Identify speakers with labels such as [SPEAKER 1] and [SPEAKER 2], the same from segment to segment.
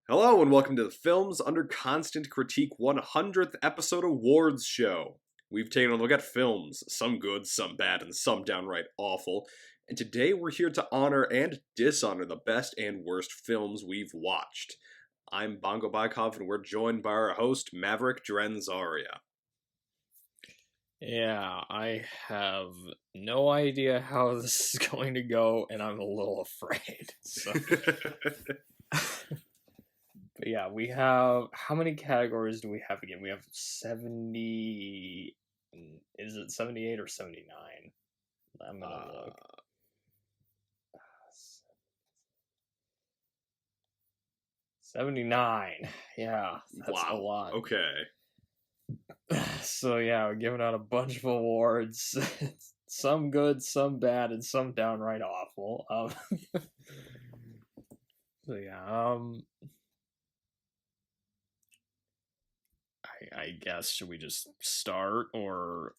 [SPEAKER 1] Hello and welcome to the Films Under Constant Critique 100th episode awards show. We've taken a look at films, some good, some bad, and some downright awful, and today we're here to honor and dishonor the best and worst films we've watched. I'm Bongo Bykov and we're joined by our host, Maverick Drenzaria.
[SPEAKER 2] Yeah, I have no idea how this is going to go, and I'm a little afraid. So, but yeah, we have how many categories do we have again? We have 70. Is it 78 or 79? I'm gonna look. 79. Yeah, that's a lot.
[SPEAKER 1] Okay.
[SPEAKER 2] So yeah, we're giving out a bunch of awards. Some good, some bad, and some downright awful. So yeah, I guess should we just start or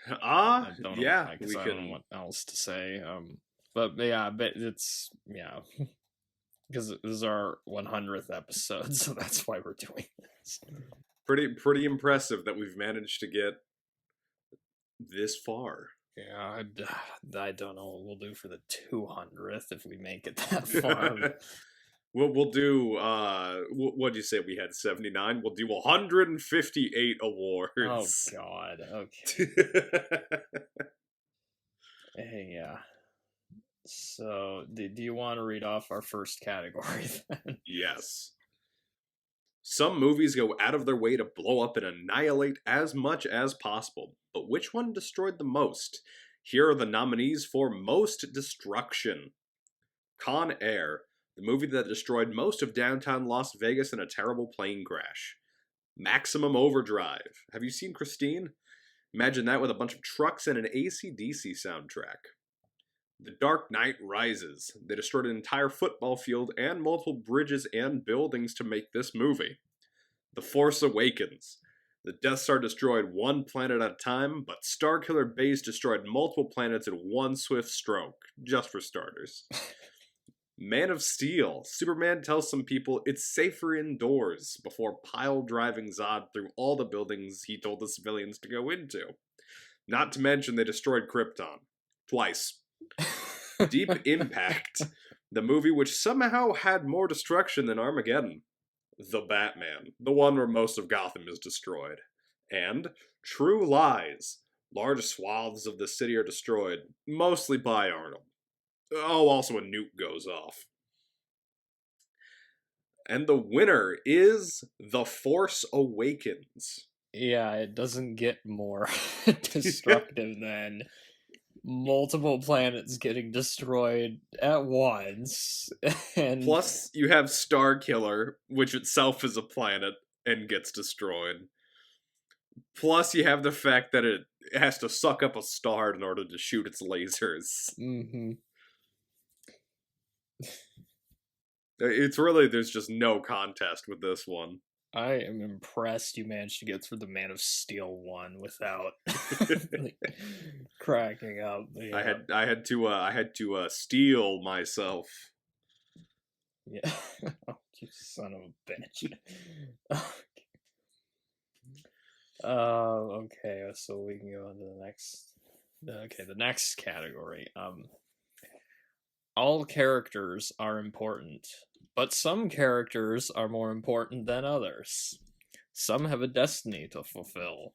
[SPEAKER 2] I don't know,
[SPEAKER 1] yeah,
[SPEAKER 2] because I don't know what else to say. But yeah, but it's because this is our 100th episode, so that's why we're doing this.
[SPEAKER 1] Pretty impressive that we've managed to get this far.
[SPEAKER 2] Yeah, I don't know what we'll do for the 200th if we make it that far.
[SPEAKER 1] We'll do, what'd you say we had, 79? We'll do 158 awards.
[SPEAKER 2] Oh, God, okay. Hey, yeah. So, do you want to read off our first category then?
[SPEAKER 1] Yes. Some movies go out of their way to blow up and annihilate as much as possible, but which one destroyed the most? Here are the nominees for Most Destruction. Con Air, the movie that destroyed most of downtown Las Vegas in a terrible plane crash. Maximum Overdrive. Have you seen Christine? Imagine that with a bunch of trucks and an AC/DC soundtrack. The Dark Knight Rises. They destroyed an entire football field and multiple bridges and buildings to make this movie. The Force Awakens. The Death Star destroyed one planet at a time, but Starkiller Base destroyed multiple planets in one swift stroke, just for starters. Man of Steel. Superman tells some people it's safer indoors before pile-driving Zod through all the buildings he told the civilians to go into. Not to mention they destroyed Krypton. Twice. Deep Impact. The movie which somehow had more destruction than Armageddon. The Batman. The one where most of Gotham is destroyed. And True Lies. Large swaths of the city are destroyed, mostly by Arnold. Oh, also a nuke goes off. And the winner is The Force Awakens.
[SPEAKER 2] Yeah, it doesn't get more destructive than multiple planets getting destroyed at once. And
[SPEAKER 1] plus, you have Starkiller, which itself is a planet and gets destroyed. Plus, you have the fact that it has to suck up a star in order to shoot its lasers.
[SPEAKER 2] Mm-hmm.
[SPEAKER 1] It's really, there's just no contest with this one.
[SPEAKER 2] I am impressed you managed to get through the Man of Steel one without like, cracking up.
[SPEAKER 1] Yeah. I had to steal myself.
[SPEAKER 2] Yeah. Oh, you son of a bitch. Okay, so we can go on to the next. Okay, the next category. All characters are important, but some characters are more important than others. Some have a destiny to fulfill.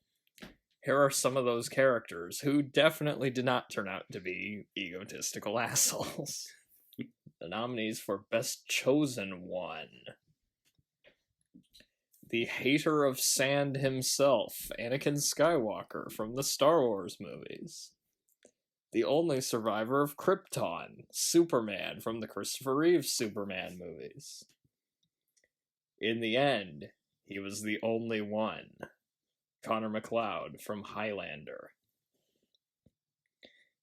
[SPEAKER 2] Here are some of those characters who definitely did not turn out to be egotistical assholes. The nominees for Best Chosen One. The hater of sand himself, Anakin Skywalker from the Star Wars movies. The only survivor of Krypton, Superman from the Christopher Reeve Superman movies. In the end, he was the only one, Connor McLeod from Highlander.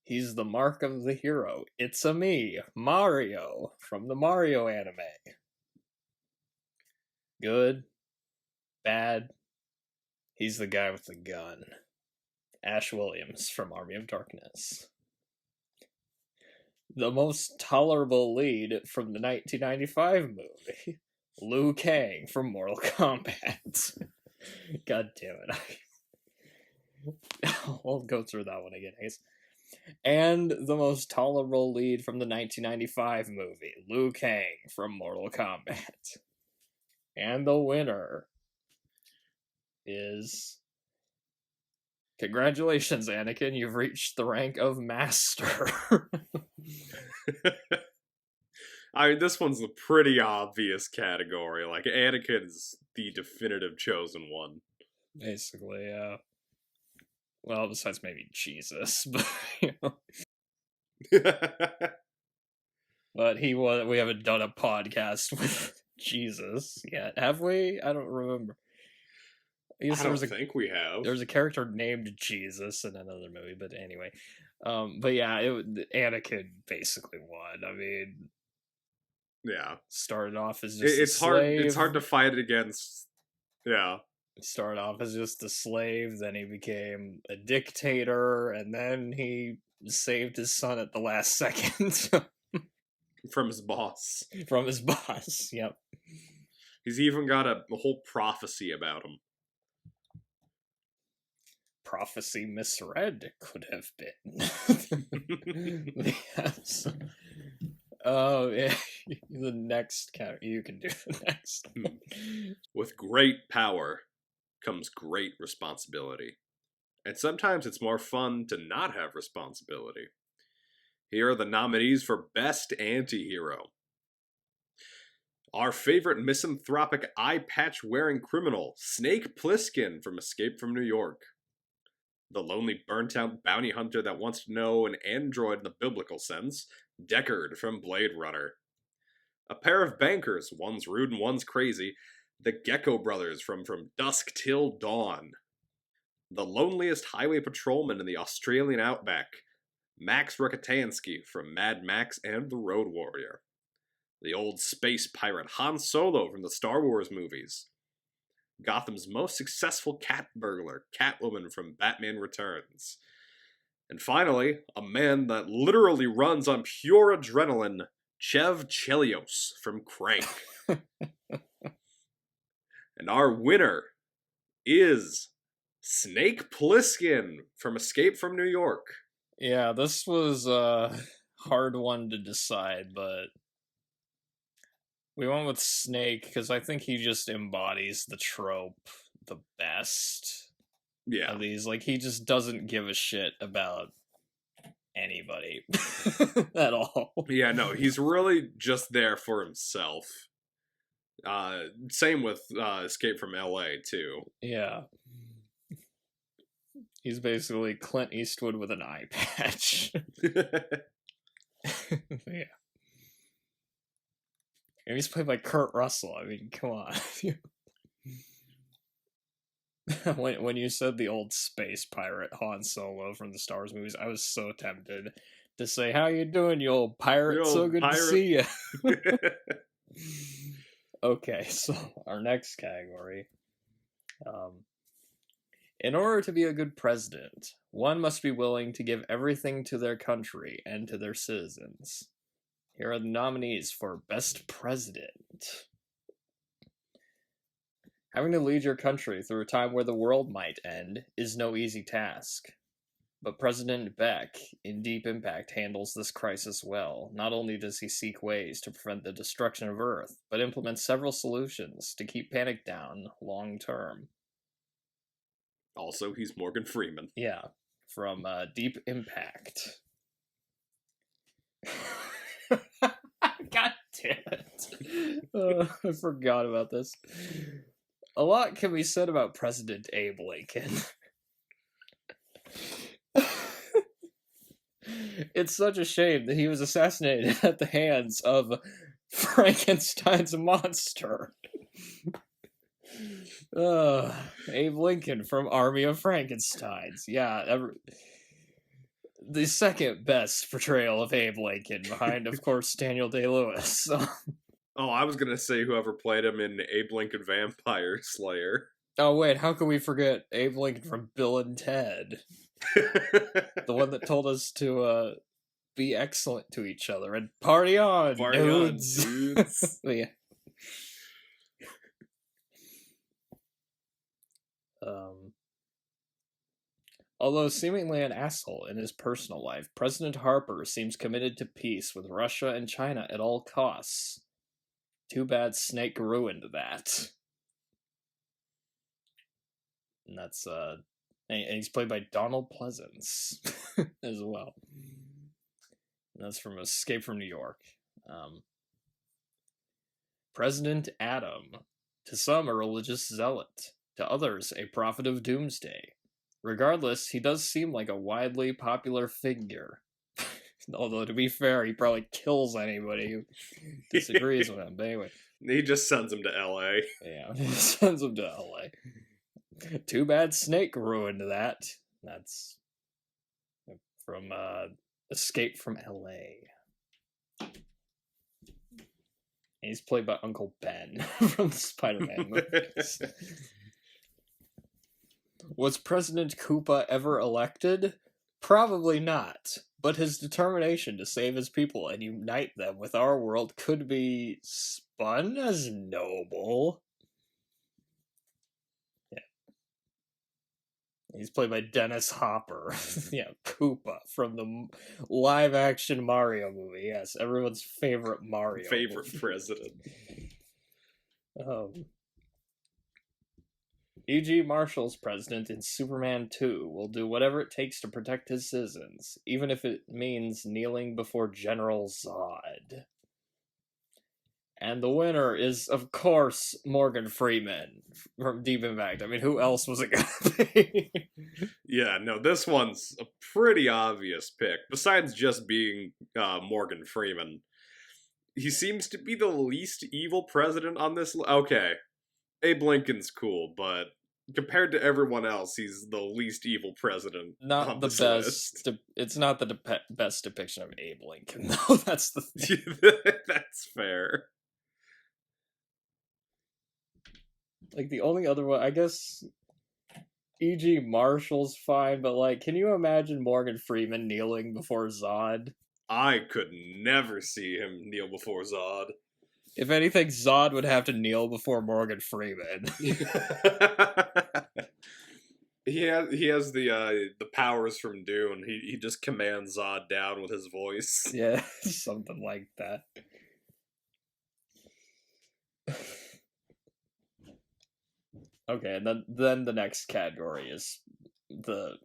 [SPEAKER 2] He's the mark of the hero. It's-a me, Mario, from the Mario anime. Good, bad, he's the guy with the gun. Ash Williams from Army of Darkness. The most tolerable lead from the 1995 movie, Liu Kang from Mortal Kombat. God damn it. I'll go through that one again, I guess. And the most tolerable lead from the 1995 movie, Liu Kang from Mortal Kombat. And the winner is... Congratulations, Anakin, you've reached the rank of Master.
[SPEAKER 1] I mean, this one's a pretty obvious category. Like, Anakin's the definitive chosen one.
[SPEAKER 2] Basically, yeah. Well, besides maybe Jesus, but you know. But we haven't done a podcast with Jesus yet, have we? I don't remember.
[SPEAKER 1] I don't think we have.
[SPEAKER 2] There was a character named Jesus in another movie, but anyway. But yeah, Anakin basically won. I mean,
[SPEAKER 1] yeah,
[SPEAKER 2] started off as just a slave.
[SPEAKER 1] It's hard to fight against. Yeah.
[SPEAKER 2] He started off as just a slave, then he became a dictator, and then he saved his son at the last second.
[SPEAKER 1] From his boss.
[SPEAKER 2] From his boss, yep.
[SPEAKER 1] He's even got a whole prophecy about him.
[SPEAKER 2] Prophecy misread, could have been. Yes. Oh, yeah. The next character. You can do the next one.
[SPEAKER 1] With great power comes great responsibility. And sometimes it's more fun to not have responsibility. Here are the nominees for Best Antihero. Our favorite misanthropic eye patch wearing criminal, Snake Plissken from Escape from New York. The lonely burnt out bounty hunter that wants to know an android in the biblical sense, Deckard from Blade Runner. A pair of bankers, one's rude and one's crazy, the Gecko brothers from Dusk Till Dawn. The loneliest highway patrolman in the Australian outback, Max Rokitansky from Mad Max and The Road Warrior. The old space pirate Han Solo from the Star Wars movies. Gotham's most successful cat burglar, Catwoman from Batman Returns. And finally, a man that literally runs on pure adrenaline, Chev Chelios from Crank. And our winner is Snake Plissken from Escape from New York.
[SPEAKER 2] Yeah, this was a hard one to decide, but we went with Snake because I think he just embodies the trope the best.
[SPEAKER 1] Yeah.
[SPEAKER 2] Of these, like, he just doesn't give a shit about anybody at all.
[SPEAKER 1] Yeah, no, he's really just there for himself. Same with Escape from LA too.
[SPEAKER 2] Yeah. He's basically Clint Eastwood with an eye patch. Yeah. And he's played by Kurt Russell. I mean, come on. When you said the old space pirate Han Solo from the Star Wars movies, I was so tempted to say, "How you doing, you old pirate? You so good to see you." Okay, so our next category. In order to be a good president, one must be willing to give everything to their country and to their citizens. Here are the nominees for Best President. Having to lead your country through a time where the world might end is no easy task. But President Beck, in Deep Impact, handles this crisis well. Not only does he seek ways to prevent the destruction of Earth, but implements several solutions to keep panic down long term.
[SPEAKER 1] Also, he's Morgan Freeman.
[SPEAKER 2] Yeah, from Deep Impact. God damn it. I forgot about this. A lot can be said about President Abe Lincoln. It's such a shame that he was assassinated at the hands of Frankenstein's monster. Abe Lincoln from Army of Frankensteins. Yeah, the second best portrayal of Abe Lincoln, behind, of course, Daniel Day-Lewis.
[SPEAKER 1] Oh, I was gonna say whoever played him in Abe Lincoln Vampire Slayer.
[SPEAKER 2] Oh wait, how can we forget Abe Lincoln from Bill and Ted? The one that told us to be excellent to each other and party on, dudes.
[SPEAKER 1] On, dudes.
[SPEAKER 2] Yeah. Although seemingly an asshole in his personal life, President Harper seems committed to peace with Russia and China at all costs. Too bad Snake ruined that. And that's, and he's played by Donald Pleasance as well. And that's from Escape from New York. President Adam. To some, a religious zealot. To others, a prophet of doomsday. Regardless, he does seem like a widely popular figure. Although, to be fair, he probably kills anybody who disagrees with him. But anyway.
[SPEAKER 1] He just sends him to LA.
[SPEAKER 2] Yeah, he sends him to LA. Too bad Snake ruined that. That's from Escape from LA. He's played by Uncle Ben from the Spider-Man movies. Was President Koopa ever elected? Probably not. But his determination to save his people and unite them with our world could be spun as noble. Yeah. He's played by Dennis Hopper. Yeah, Koopa from the live-action Mario movie. Yes, everyone's favorite Mario movie.
[SPEAKER 1] President.
[SPEAKER 2] E.G. Marshall's president in Superman 2 will do whatever it takes to protect his citizens, even if it means kneeling before General Zod. And the winner is, of course, Morgan Freeman from Deep Impact. I mean, who else was it gonna be?
[SPEAKER 1] Yeah, no, this one's a pretty obvious pick. Besides just being Morgan Freeman, he seems to be the least evil president on this. Okay, Abe Lincoln's cool, but compared to everyone else, he's the least evil president.
[SPEAKER 2] Not
[SPEAKER 1] on
[SPEAKER 2] the
[SPEAKER 1] this
[SPEAKER 2] best.
[SPEAKER 1] list.
[SPEAKER 2] It's not the best depiction of Abe Lincoln, though. That's the thing.
[SPEAKER 1] That's fair.
[SPEAKER 2] Like, the only other one, I guess, E.G. Marshall's fine, but, like, can you imagine Morgan Freeman kneeling before Zod?
[SPEAKER 1] I could never see him kneel before Zod.
[SPEAKER 2] If anything, Zod would have to kneel before Morgan Freeman.
[SPEAKER 1] He has the powers from Dune. He just commands Zod down with his voice.
[SPEAKER 2] Yeah, something like that. Okay, and then the next category is the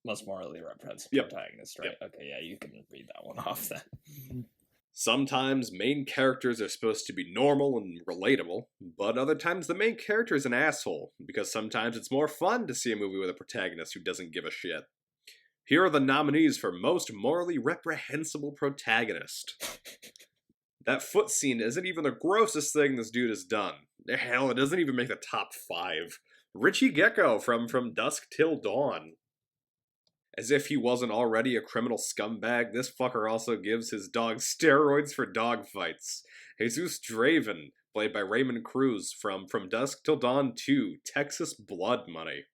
[SPEAKER 2] most morally reprehensible protagonist, right? Yep. Okay, yeah, you can read that one off then.
[SPEAKER 1] Sometimes main characters are supposed to be normal and relatable, but other times the main character is an asshole, because sometimes it's more fun to see a movie with a protagonist who doesn't give a shit. Here are the nominees for most morally reprehensible protagonist. That foot scene isn't even the grossest thing this dude has done. Hell, it doesn't even make the top 5. Richie Gecko from Dusk Till Dawn. As if he wasn't already a criminal scumbag, this fucker also gives his dog steroids for dogfights. Jesus Draven, played by Raymond Cruz from Dusk Till Dawn 2, Texas Blood Money.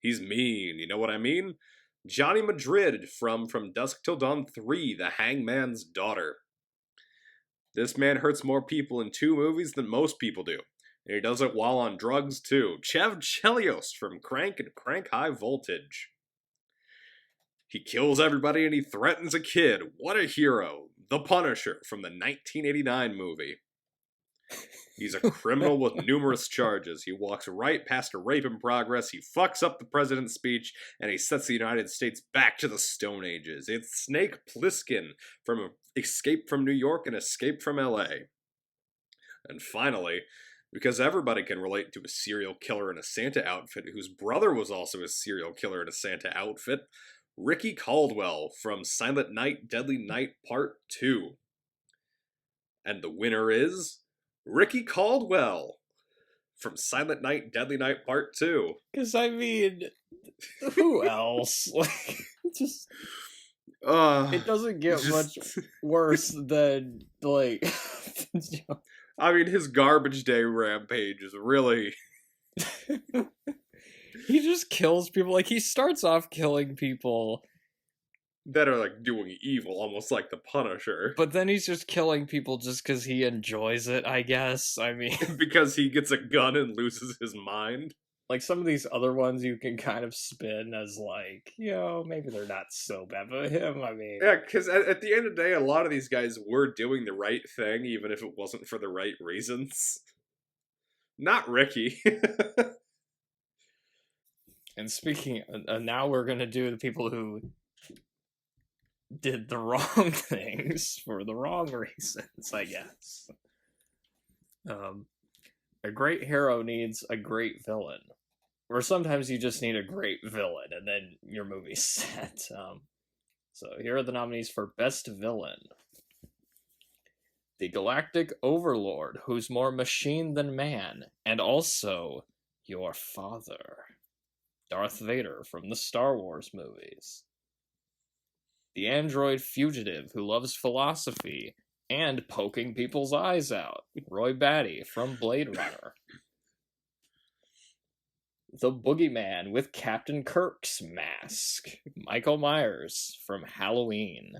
[SPEAKER 1] He's mean, you know what I mean? Johnny Madrid from Dusk Till Dawn 3, The Hangman's Daughter. This man hurts more people in 2 movies than most people do. And he does it while on drugs, too. Chev Chelios from Crank and Crank High Voltage. He kills everybody and he threatens a kid. What a hero. The Punisher from the 1989 movie. He's a criminal with numerous charges. He walks right past a rape in progress, he fucks up the president's speech, and he sets the United States back to the Stone Ages. It's Snake Plissken from Escape from New York and Escape from LA. And finally, because everybody can relate to a serial killer in a Santa outfit whose brother was also a serial killer in a Santa outfit, Ricky Caldwell from Silent Night, Deadly Night Part 2. And the winner is Ricky Caldwell from Silent Night, Deadly Night Part 2.
[SPEAKER 2] Because, I mean, who else? Like, just... it doesn't get much worse than, like...
[SPEAKER 1] I mean, his Garbage Day rampage is really...
[SPEAKER 2] He just kills people. Like, he starts off killing people
[SPEAKER 1] that are like doing evil, almost like the Punisher.
[SPEAKER 2] But then he's just killing people just because he enjoys it, I guess. I mean,
[SPEAKER 1] Because he gets a gun and loses his mind.
[SPEAKER 2] like some of these other ones you can kind of spin as like, maybe they're not so bad. But him, I mean,
[SPEAKER 1] Yeah, because at the end of the day, a lot of these guys were doing the right thing, even if it wasn't for the right reasons. Not Ricky.
[SPEAKER 2] and speaking, now we're gonna do the people who did the wrong things for the wrong reasons, I guess. A great hero needs a great villain. Or sometimes you just need a great villain, and then your movie's set. So here are the nominees for Best Villain. The Galactic Overlord, who's more machine than man, and also your father. Darth Vader from the Star Wars movies. The android fugitive who loves philosophy and poking people's eyes out. Roy Batty from Blade Runner. The Boogeyman with Captain Kirk's mask. Michael Myers from Halloween.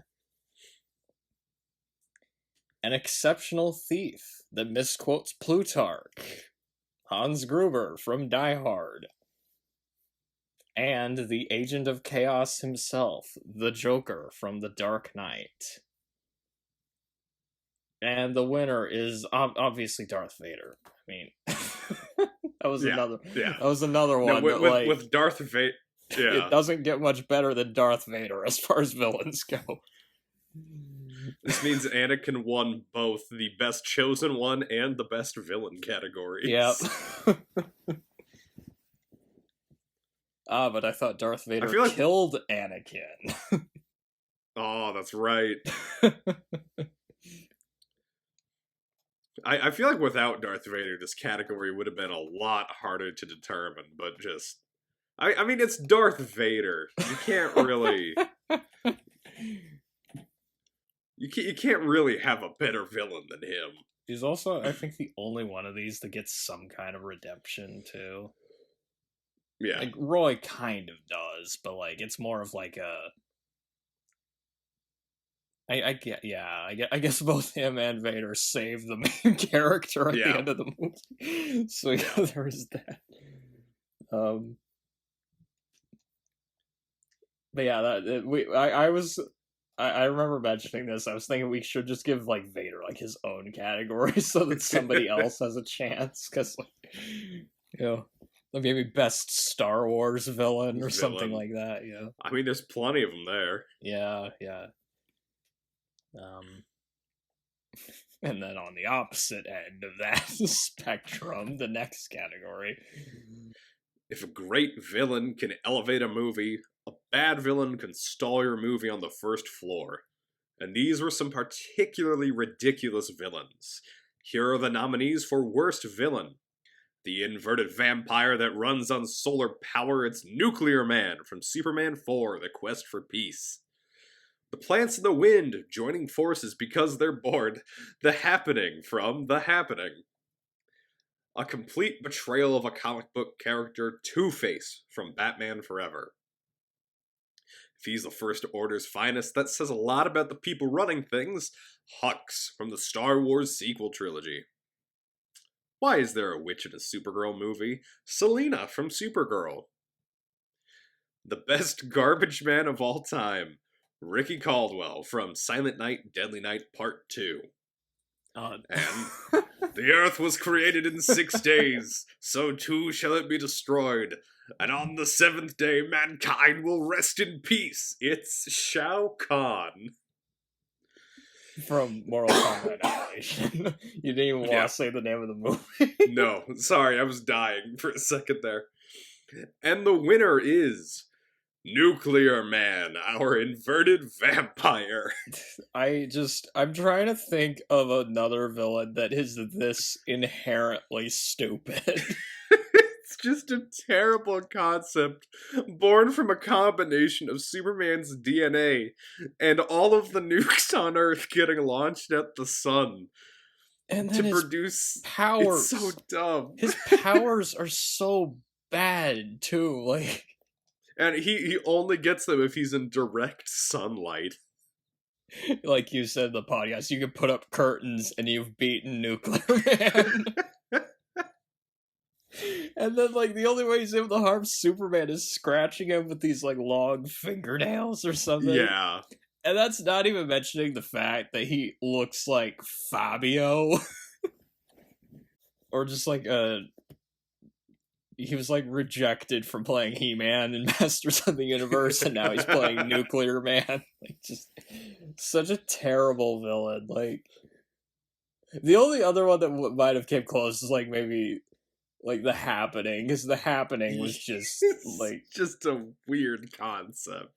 [SPEAKER 2] An exceptional thief that misquotes Plutarch. Hans Gruber from Die Hard. And the Agent of Chaos himself, the Joker from The Dark Knight. And the winner is obviously Darth Vader. I mean, that was another one.
[SPEAKER 1] With Darth Vader,
[SPEAKER 2] it doesn't get much better than Darth Vader as far as villains go.
[SPEAKER 1] This means Anakin won both the Best Chosen One and the Best Villain categories.
[SPEAKER 2] Yep. But I thought Darth Vader killed Anakin.
[SPEAKER 1] Oh, that's right. I feel like without Darth Vader, this category would have been a lot harder to determine, but just... I mean, it's Darth Vader. You can't really... You can't really have a better villain than him.
[SPEAKER 2] He's also, I think, the only one of these that gets some kind of redemption, too.
[SPEAKER 1] Yeah.
[SPEAKER 2] Like, Roy kind of does, but, like, it's more of, like, a... I guess both him and Vader save the main character at the end of the movie. So, yeah, there is that. But yeah, I remember mentioning this. I was thinking we should just give like Vader like his own category so that somebody else has a chance. Because, maybe best Star Wars villain or something like that. Yeah.
[SPEAKER 1] I mean, there's plenty of them there.
[SPEAKER 2] Yeah. And then on the opposite end of that spectrum, the next category.
[SPEAKER 1] If a great villain can elevate a movie, a bad villain can stall your movie on the first floor. And these were some particularly ridiculous villains. Here are the nominees for Worst Villain. The inverted vampire that runs on solar power, it's Nuclear Man from Superman 4, The Quest for Peace. The Plants in the Wind joining forces because they're bored, The Happening from The Happening. A complete betrayal of a comic book character, Two-Face from Batman Forever. If he's the First Order's finest, that says a lot about the people running things, Hux from the Star Wars sequel trilogy. Why is there a witch in a Supergirl movie? Selena from Supergirl. The best garbage man of all time, Ricky Caldwell from Silent Night, Deadly Night Part 2. And the earth was created in 6 days, so too shall it be destroyed. And on the 7th day, mankind will rest in peace. It's Shao Kahn.
[SPEAKER 2] From Mortal Kombat Annihilation. You didn't even want to say the name of the movie.
[SPEAKER 1] No, sorry, I was dying for a second there. And the winner is Nuclear Man, our inverted vampire.
[SPEAKER 2] I'm trying to think of another villain that is this inherently stupid.
[SPEAKER 1] It's just a terrible concept, born from a combination of Superman's DNA and all of the nukes on Earth getting launched at the sun.
[SPEAKER 2] And then
[SPEAKER 1] to produce
[SPEAKER 2] powers.
[SPEAKER 1] It's so dumb.
[SPEAKER 2] His powers are so bad too, like...
[SPEAKER 1] And he only gets them if he's in direct sunlight.
[SPEAKER 2] Like you said in the podcast, you can put up curtains and you've beaten Nuclear Man. And then, like, the only way he's able to harm Superman is scratching him with these, like, long fingernails or something.
[SPEAKER 1] Yeah.
[SPEAKER 2] And that's not even mentioning the fact that he looks like Fabio. Or just like he was like rejected from playing He-Man in Masters of the Universe, and now he's playing Nuclear Man. Like, just such a terrible villain. Like, the only other one that might have came close is like maybe like The Happening, because The Happening was just like
[SPEAKER 1] just a weird concept.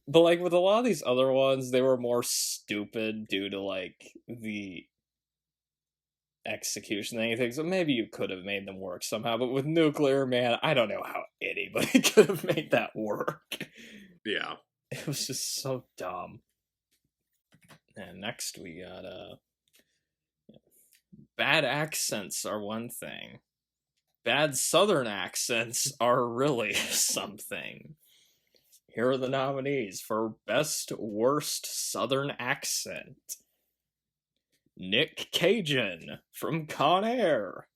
[SPEAKER 2] But like with a lot of these other ones, they were more stupid due to like the execution than anything, so maybe you could have made them work somehow. But with Nuclear Man, I don't know how anybody could have made that work.
[SPEAKER 1] Yeah.
[SPEAKER 2] It was just so dumb. And next we got bad accents are one thing. Bad Southern accents are really something. Here are the nominees for Best Worst Southern Accent. Nick Cajun from Con Air.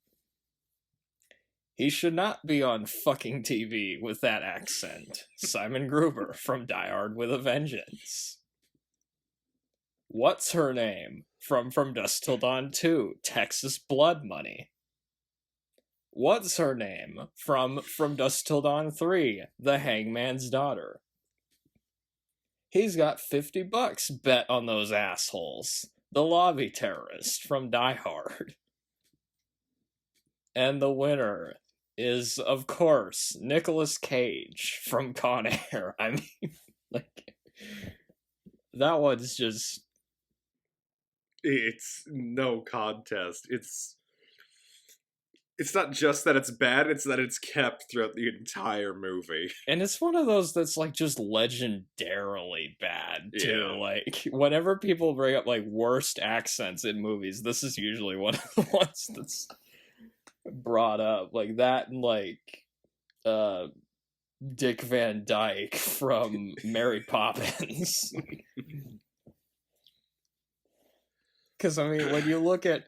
[SPEAKER 2] He should not be on fucking TV with that accent. Simon Gruber from Die Hard with a Vengeance. What's her name? From Dusk Till Dawn 2, Texas Blood Money. What's her name? From Dusk Till Dawn 3, The Hangman's Daughter. He's got $50 bet on those assholes. The Lobby Terrorist from Die Hard. And the winner is, of course, Nicolas Cage from Con Air. I mean, like, that one's just...
[SPEAKER 1] It's no contest. It's not just that it's bad, it's that it's kept throughout the entire movie.
[SPEAKER 2] And it's one of those that's, like, just legendarily bad, too.
[SPEAKER 1] Yeah.
[SPEAKER 2] Like, whenever people bring up, like, worst accents in movies, this is usually one of the ones that's brought up. Like, that and, like, Dick Van Dyke from Mary Poppins. Because, I mean, when you look at...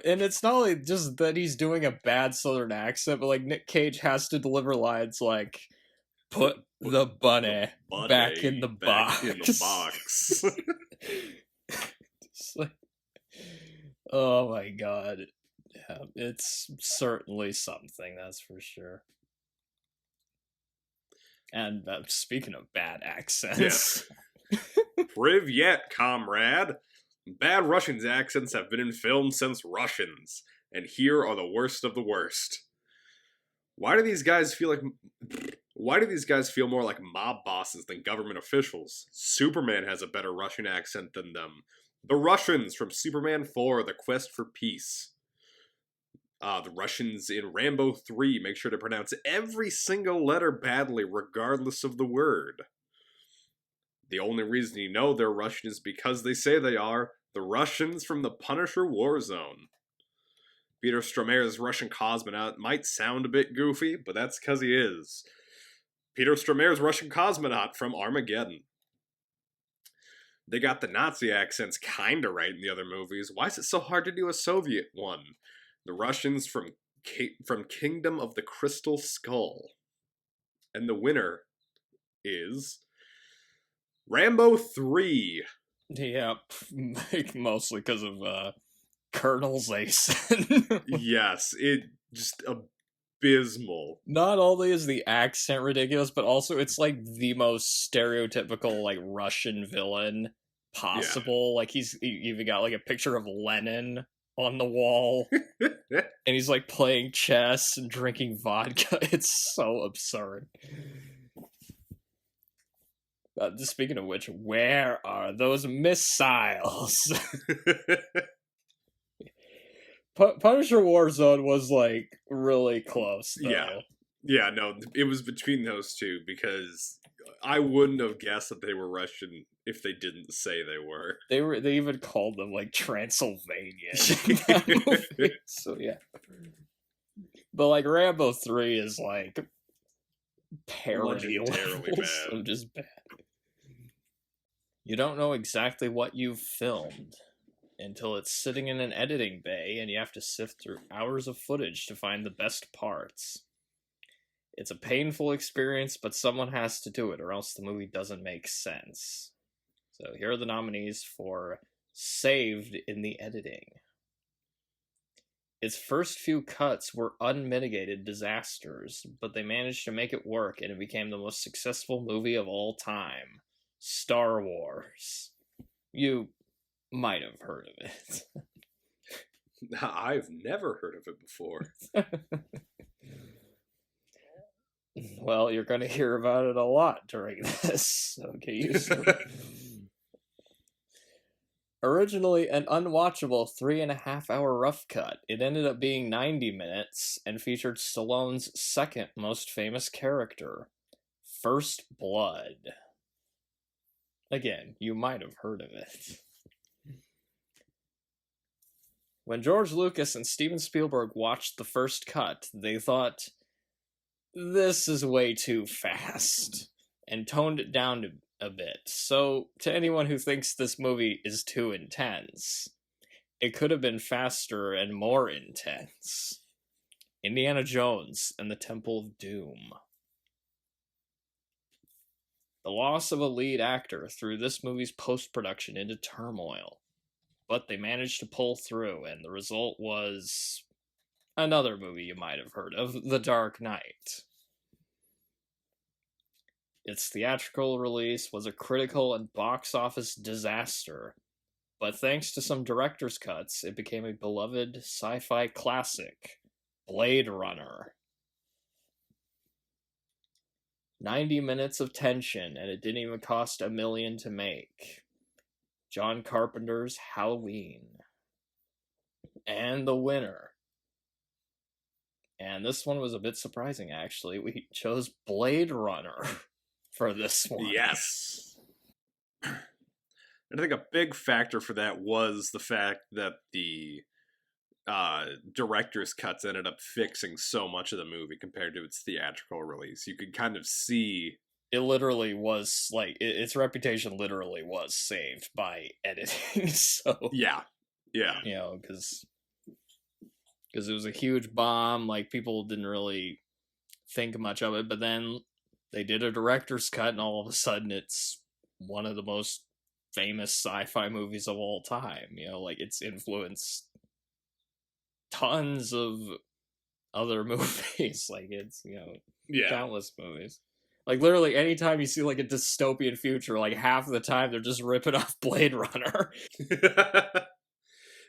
[SPEAKER 2] And it's not only just that he's doing a bad Southern accent, but, like, Nick Cage has to deliver lines like, put the bunny back in the box.
[SPEAKER 1] In the box.
[SPEAKER 2] It's like, oh my god. Yeah, it's certainly something, that's for sure. And speaking of bad accents...
[SPEAKER 1] Yes. Privyet, comrade. Bad Russians accents have been in film since Russians, and here are the worst of the worst. Why do these guys feel more like mob bosses than government officials? Superman has a better Russian accent than them. The Russians from Superman 4, The Quest for Peace. The Russians in Rambo 3 make sure to pronounce every single letter badly, regardless of the word. The only reason you know they're Russian is because they say they are. The Russians from the Punisher Warzone. Peter Stormare's Russian cosmonaut might sound a bit goofy, but that's because he is. Peter Stormare's Russian cosmonaut from Armageddon. They got the Nazi accents kinda right in the other movies. Why is it so hard to do a Soviet one? The Russians from Kingdom of the Crystal Skull. And the winner is... Rambo 3.
[SPEAKER 2] Yep, mostly because of Colonel Zayson.
[SPEAKER 1] Yes, it just abysmal.
[SPEAKER 2] Not only is the accent ridiculous, but also it's like the most stereotypical like Russian villain possible. Yeah. Like he even got like a picture of Lenin on the wall, and he's like playing chess and drinking vodka. It's so absurd. Speaking of which, where are those missiles? Punisher Warzone was, like, really close, though.
[SPEAKER 1] Yeah, no, it was between those two, because I wouldn't have guessed that they were Russian if they didn't say they were.
[SPEAKER 2] They even called them, like, Transylvania. So, yeah. But, like, Rambo 3 is, like... parody
[SPEAKER 1] Legendarily
[SPEAKER 2] levels
[SPEAKER 1] bad.
[SPEAKER 2] of just bad. You don't know exactly what you've filmed until it's sitting in an editing bay and you have to sift through hours of footage to find the best parts. It's a painful experience, but someone has to do it or else the movie doesn't make sense. So here are the nominees for Saved in the Editing. Its first few cuts were unmitigated disasters, but they managed to make it work and it became the most successful movie of all time. Star Wars. You might have heard of it.
[SPEAKER 1] I've never heard of it before.
[SPEAKER 2] Well, you're going to hear about it a lot during this, so get used to it. Originally an unwatchable 3.5-hour rough cut, it ended up being 90 minutes and featured Stallone's second most famous character, First Blood. Again, you might have heard of it. When George Lucas and Steven Spielberg watched the first cut, they thought, this is way too fast, and toned it down a bit. So, to anyone who thinks this movie is too intense, it could have been faster and more intense. Indiana Jones and the Temple of Doom. The loss of a lead actor threw this movie's post-production into turmoil, but they managed to pull through, and the result was another movie you might have heard of, The Dark Knight. Its theatrical release was a critical and box office disaster, but thanks to some director's cuts, it became a beloved sci-fi classic, Blade Runner. 90 minutes of tension, and it didn't even cost $1 million to make. John Carpenter's Halloween. And the winner. And this one was a bit surprising, actually. We chose Blade Runner for this one.
[SPEAKER 1] Yes. And I think a big factor for that was the fact that the director's cuts ended up fixing so much of the movie compared to its theatrical release. You could kind of see
[SPEAKER 2] it literally was like its reputation literally was saved by editing. So
[SPEAKER 1] yeah,
[SPEAKER 2] you know, because it was a huge bomb. Like people didn't really think much of it, but then they did a director's cut, and all of a sudden, it's one of the most famous sci-fi movies of all time. You know, like it's influenced tons of other movies. Like it's, you know, countless movies. Like literally anytime you see like a dystopian future, like half of the time they're just ripping off Blade Runner.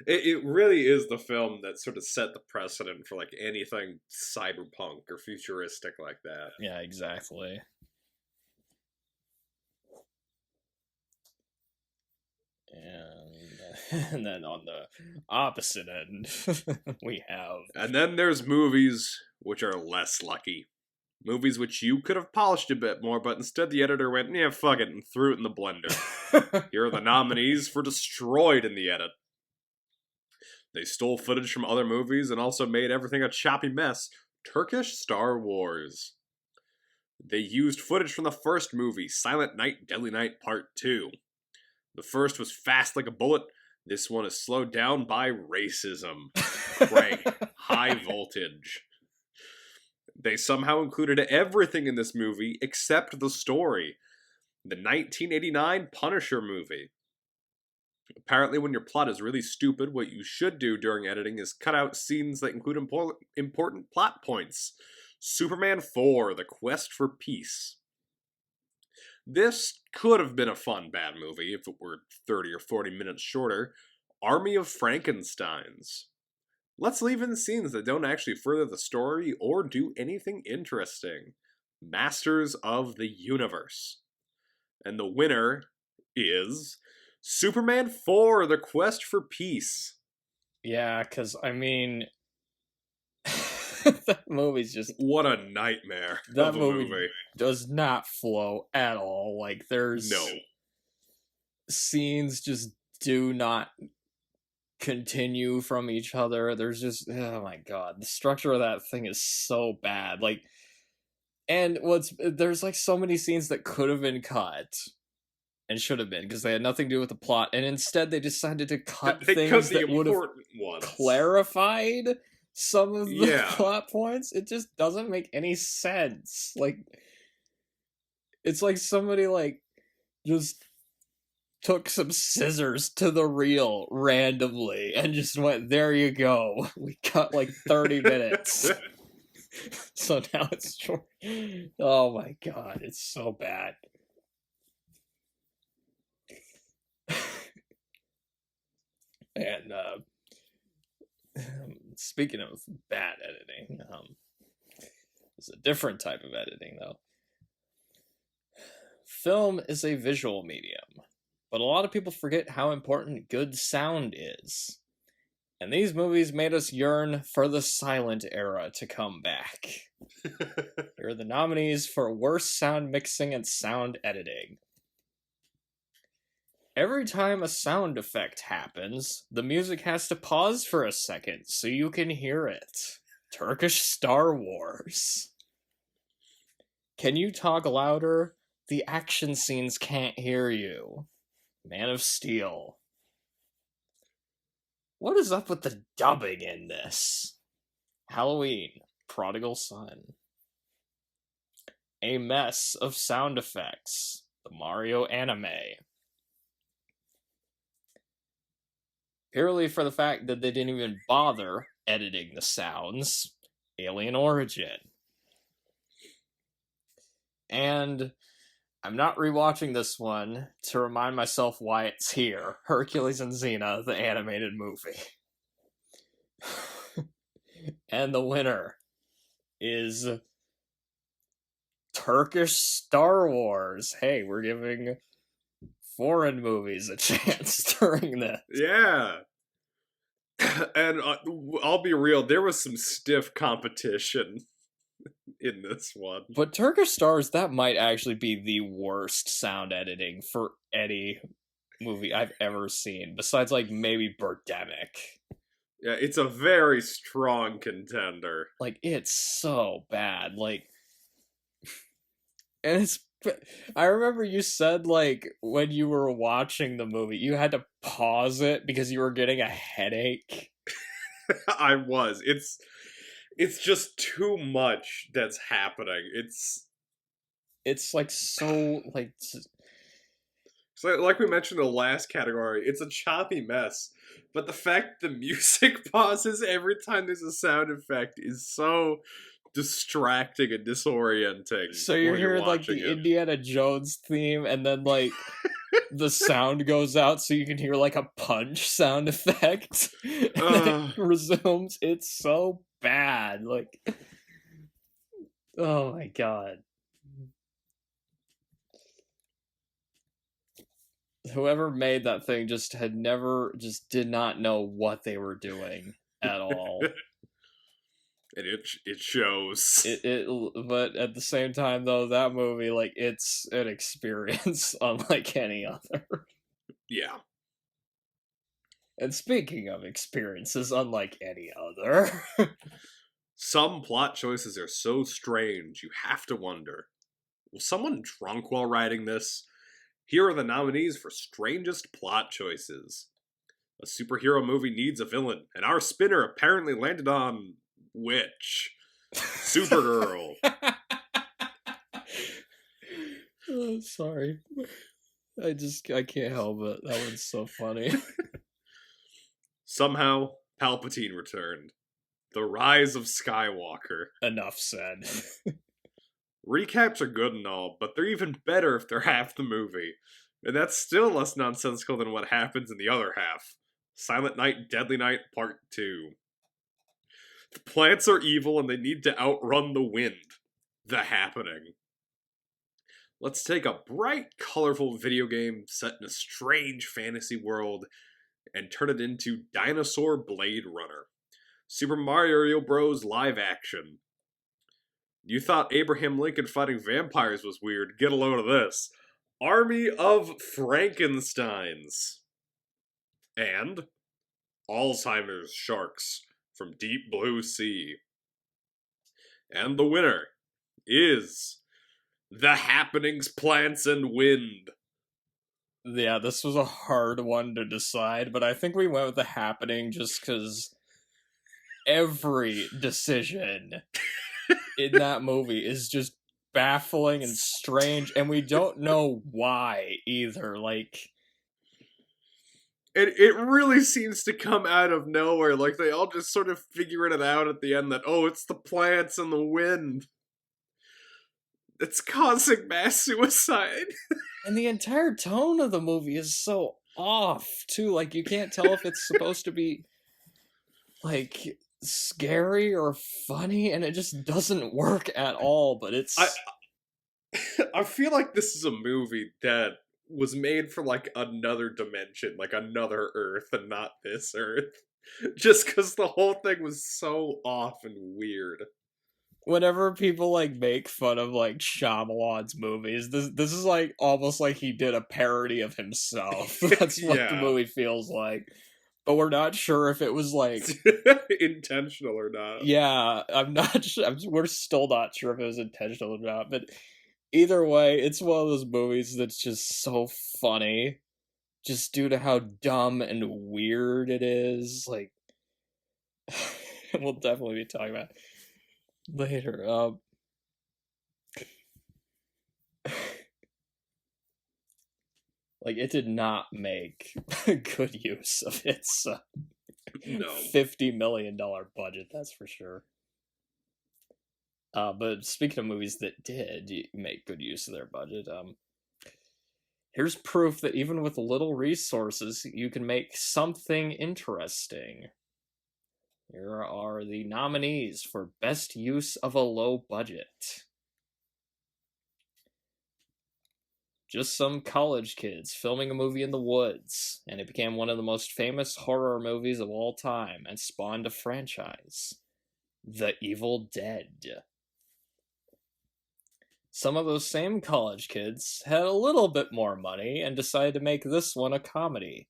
[SPEAKER 1] It really is the film that sort of set the precedent for like anything cyberpunk or futuristic like that.
[SPEAKER 2] Yeah, exactly. And then on the opposite end, we have...
[SPEAKER 1] And then there's movies which are less lucky. Movies which you could have polished a bit more, but instead the editor went, yeah, fuck it, and threw it in the blender. Here are the nominees for Destroyed in the Edit. They stole footage from other movies and also made everything a choppy mess. Turkish Star Wars. They used footage from the first movie, Silent Night, Deadly Night Part 2. The first was fast like a bullet. This one is slowed down by racism. Crank. High voltage. They somehow included everything in this movie except the story. The 1989 Punisher movie. Apparently, when your plot is really stupid, what you should do during editing is cut out scenes that include important plot points. Superman 4, The Quest for Peace. This could have been a fun bad movie if it were 30 or 40 minutes shorter. Army of Frankensteins. Let's leave in scenes that don't actually further the story or do anything interesting. Masters of the Universe. And the winner is Superman 4, The Quest for Peace.
[SPEAKER 2] Yeah, because, I mean, that movie's just...
[SPEAKER 1] What a nightmare
[SPEAKER 2] that
[SPEAKER 1] of a
[SPEAKER 2] movie
[SPEAKER 1] movie.
[SPEAKER 2] Does not flow at all. Like, there's...
[SPEAKER 1] No.
[SPEAKER 2] Scenes just do not continue from each other. There's just... Oh my god. The structure of that thing is so bad. Like, And there's like so many scenes that could have been cut and should have been because they had nothing to do with the plot, and instead they decided to cut
[SPEAKER 1] They cut
[SPEAKER 2] things
[SPEAKER 1] the
[SPEAKER 2] that would have
[SPEAKER 1] important ones.
[SPEAKER 2] clarified some of the
[SPEAKER 1] Yeah.
[SPEAKER 2] plot points. It just doesn't make any sense. Like, it's like somebody like just took some scissors to the reel randomly and just went, there you go. We cut like 30 minutes. So now it's short. Oh my god, it's so bad. And speaking of bad editing, it's a different type of editing though. Film is a visual medium, but a lot of people forget how important good sound is. And these movies made us yearn for the silent era to come back. Here are the nominees for worst sound mixing and sound editing. Every time a sound effect happens, the music has to pause for a second so you can hear it. Turkish Star Wars. Can you talk louder? The action scenes can't hear you. Man of Steel. What is up with the dubbing in this? Halloween. Prodigal Son. A mess of sound effects. The Mario anime. Purely for the fact that they didn't even bother editing the sounds. Alien Origin. And I'm not rewatching this one to remind myself why it's here. Hercules and Xena, the animated movie. And the winner is Turkish Star Wars. Hey, we're giving foreign movies a chance during this.
[SPEAKER 1] Yeah. And I'll be real, there was some stiff competition in this one.
[SPEAKER 2] But Turkish Stars, that might actually be the worst sound editing for any movie I've ever seen, besides like maybe Birdemic.
[SPEAKER 1] Yeah, it's a very strong contender.
[SPEAKER 2] Like, it's so bad. Like, and it's, I remember you said, like, when you were watching the movie, you had to pause it because you were getting a headache.
[SPEAKER 1] I was. It's just too much that's happening.
[SPEAKER 2] It's like so, like,
[SPEAKER 1] So, like we mentioned in the last category, it's a choppy mess. But the fact the music pauses every time there's a sound effect is so distracting and disorienting.
[SPEAKER 2] so you're
[SPEAKER 1] when
[SPEAKER 2] hearing like the Indiana Jones theme, and then like the sound goes out, so you can hear like a punch sound effect, and then it resumes. It's so bad. Like, oh my god. Whoever made that thing just did not know what they were doing at all.
[SPEAKER 1] And it shows.
[SPEAKER 2] But at the same time, though, that movie, like, it's an experience unlike any other.
[SPEAKER 1] Yeah.
[SPEAKER 2] And speaking of experiences unlike any other,
[SPEAKER 1] Some plot choices are so strange, you have to wonder, was someone drunk while writing this? Here are the nominees for strangest plot choices. A superhero movie needs a villain, and our spinner apparently landed on which? Supergirl.
[SPEAKER 2] Oh, sorry. I can't help it. That one's so funny.
[SPEAKER 1] Somehow, Palpatine returned. The Rise of Skywalker.
[SPEAKER 2] Enough said.
[SPEAKER 1] Recaps are good and all, but they're even better if they're half the movie. And that's still less nonsensical than what happens in the other half. Silent Night, Deadly Night, Part 2. The plants are evil and they need to outrun the wind. The Happening. Let's take a bright, colorful video game set in a strange fantasy world and turn it into Dinosaur Blade Runner. Super Mario Bros. Live action. You thought Abraham Lincoln fighting vampires was weird? Get a load of this. Army of Frankensteins. And Alzheimer's Sharks from Deep Blue Sea. And the winner is The Happenings, Plants, and Wind.
[SPEAKER 2] Yeah, this was a hard one to decide, but I think we went with The Happening just because every decision in that movie is just baffling and strange, and we don't know why either. Like,
[SPEAKER 1] It really seems to come out of nowhere. Like, they all just sort of figuring it out at the end that, oh, it's the plants and the wind. It's causing mass suicide.
[SPEAKER 2] and the entire tone of the movie is so off, too. Like, you can't tell if it's supposed to be, like, scary or funny, and it just doesn't work at all, but it's...
[SPEAKER 1] I feel like this is a movie that was made for, like, another dimension, like another Earth, and not this Earth. Just because the whole thing was so off and weird.
[SPEAKER 2] Whenever people, like, make fun of, like, Shyamalan's movies, this is, like, almost like he did a parody of himself. That's what the movie feels like. But we're not sure if it was, like...
[SPEAKER 1] intentional or not.
[SPEAKER 2] Yeah, I'm not sure. We're still not sure if it was intentional or not, but either way, it's one of those movies that's just so funny. Just due to how dumb and weird it is. Like, we'll definitely be talking about it later. Like, it did not make good use of its $50 million budget, that's for sure. But speaking of movies that did make good use of their budget, here's proof that even with little resources, you can make something interesting. Here are the nominees for Best Use of a Low Budget. Just some college kids filming a movie in the woods, and it became one of the most famous horror movies of all time and spawned a franchise, The Evil Dead. Some of those same college kids had a little bit more money and decided to make this one a comedy.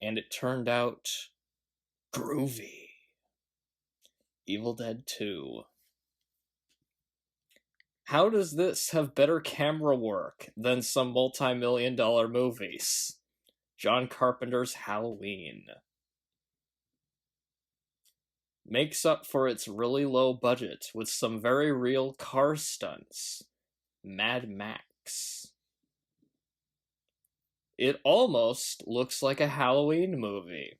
[SPEAKER 2] And it turned out groovy. Evil Dead 2. How does this have better camera work than some multi-million-dollar movies? John Carpenter's Halloween. Makes up for its really low budget with some very real car stunts. Mad Max. It almost looks like a Halloween movie.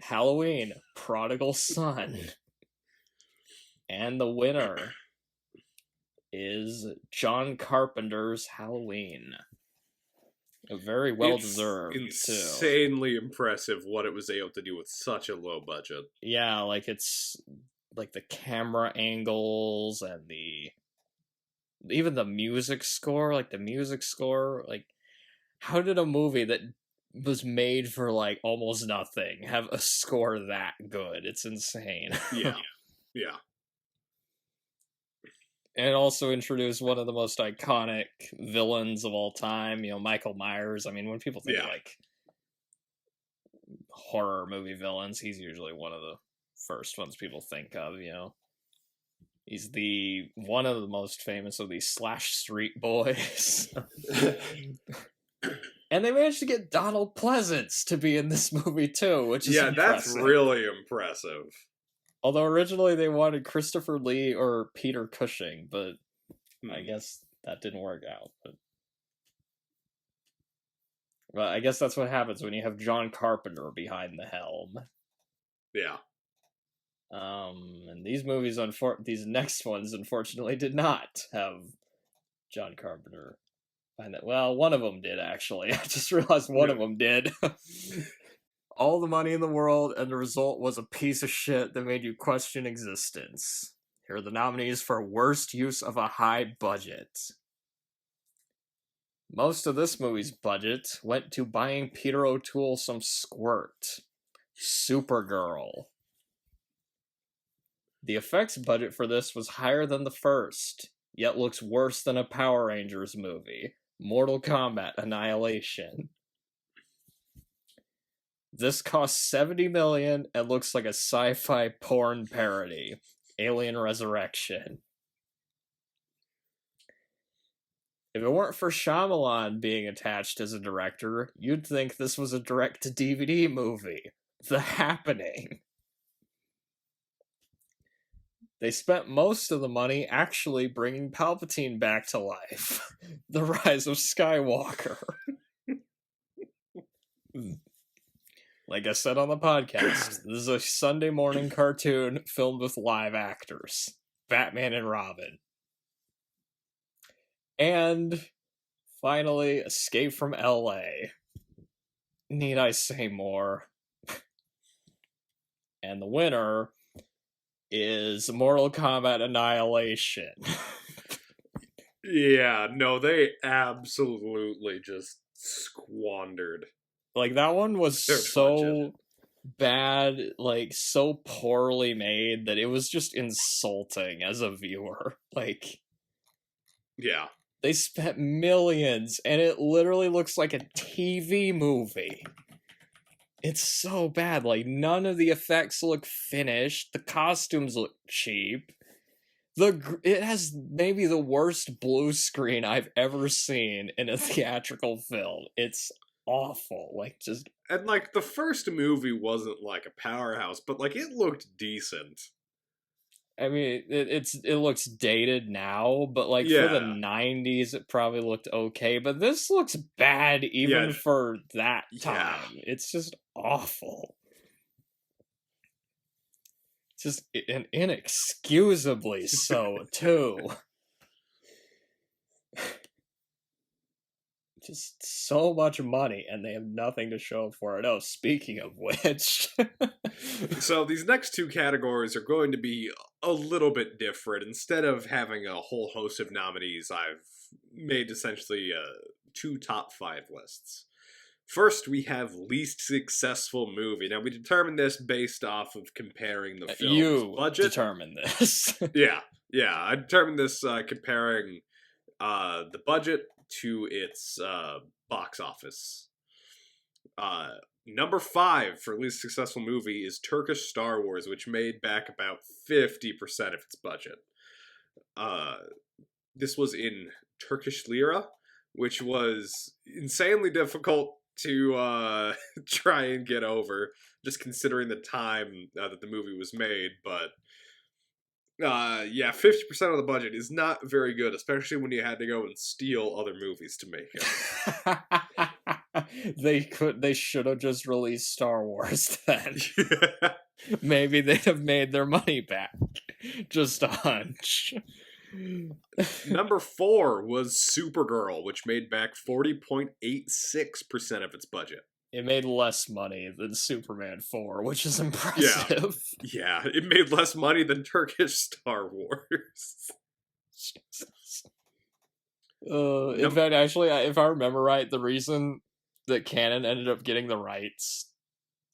[SPEAKER 2] Halloween, Prodigal Son. And the winner is John Carpenter's Halloween. Very well deserved,
[SPEAKER 1] insanely impressive what it was able to do with such a low budget.
[SPEAKER 2] Yeah, like it's like the camera angles and even the music score, like how did a movie that was made for like almost nothing have a score that good? It's insane.
[SPEAKER 1] Yeah. Yeah.
[SPEAKER 2] And it also introduced one of the most iconic villains of all time, Michael Myers. I mean, when people think like horror movie villains, he's usually one of the first ones people think of, He's one of the most famous of these slash street boys. And they managed to get Donald Pleasance to be in this movie too, which is impressive.
[SPEAKER 1] That's really impressive.
[SPEAKER 2] Although originally they wanted Christopher Lee or Peter Cushing, but I guess that didn't work out. But I guess that's what happens when you have John Carpenter behind the helm.
[SPEAKER 1] Yeah.
[SPEAKER 2] And these next ones, unfortunately, did not have John Carpenter behind that. Well, one of them did, actually. I just realized one of them did. All the money in the world, and the result was a piece of shit that made you question existence. Here are the nominees for Worst Use of a High Budget. Most of this movie's budget went to buying Peter O'Toole some squirt. Supergirl. The effects budget for this was higher than the first, yet looks worse than a Power Rangers movie. Mortal Kombat Annihilation. This cost $70 million and looks like a sci-fi porn parody. Alien Resurrection. If it weren't for Shyamalan being attached as a director, you'd think this was a direct-to-DVD movie. The Happening. They spent most of the money actually bringing Palpatine back to life. The Rise of Skywalker. Like I said on the podcast, this is a Sunday morning cartoon filmed with live actors. Batman and Robin. And finally, Escape from LA. Need I say more? And the winner is Mortal Kombat Annihilation.
[SPEAKER 1] Yeah, no, they absolutely just squandered.
[SPEAKER 2] Like, that one was
[SPEAKER 1] Their
[SPEAKER 2] so
[SPEAKER 1] budget.
[SPEAKER 2] bad, like, so poorly made that it was just insulting as a viewer. Like,
[SPEAKER 1] Yeah.
[SPEAKER 2] they spent millions, and it literally looks like a TV movie. It's so bad. Like, none of the effects look finished. The costumes look cheap. It has maybe the worst blue screen I've ever seen in a theatrical film. It's awful. Like, just...
[SPEAKER 1] And, like, the first movie wasn't, like, a powerhouse, but, like, it looked decent.
[SPEAKER 2] I mean, it looks dated now, but, like, for the 90s, it probably looked okay. But this looks bad even for that time. Yeah. It's just awful. Just inexcusably so, too. Just so much money, and they have nothing to show for it. Oh, speaking of which...
[SPEAKER 1] So these next two categories are going to be a little bit different. Instead of having a whole host of nominees, I've made essentially 2 top 5 lists. First, we have least successful movie. Now, we determined this based off of comparing the film's budget.
[SPEAKER 2] You determined this.
[SPEAKER 1] Yeah. I determined this comparing the budget to its box office. Number 5 for least successful movie is Turkish Star Wars, which made back about 50% of its budget. This was in Turkish lira, which was insanely difficult to try and get over, just considering the time that the movie was made. But 50% of the budget is not very good, especially when you had to go and steal other movies to make
[SPEAKER 2] it. They should have just released Star Wars then. Maybe they'd have made their money back. Just a hunch.
[SPEAKER 1] Number 4 was Supergirl, which made back 40.86% of its budget.
[SPEAKER 2] It made less money than Superman 4, which is impressive.
[SPEAKER 1] Yeah, it made less money than Turkish Star Wars.
[SPEAKER 2] In fact, actually, if I remember right, the reason that Canon ended up getting the rights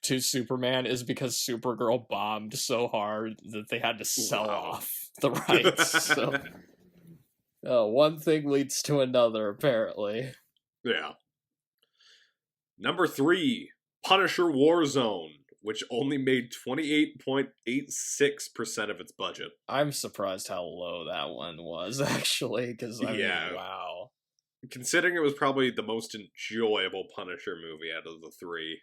[SPEAKER 2] to Superman is because Supergirl bombed so hard that they had to sell off the rights. So, one thing leads to another, apparently.
[SPEAKER 1] Yeah. Number 3, Punisher Warzone, which only made 28.86% of its budget.
[SPEAKER 2] I'm surprised how low that one was, actually, because, I mean, wow.
[SPEAKER 1] Considering it was probably the most enjoyable Punisher movie out of the 3.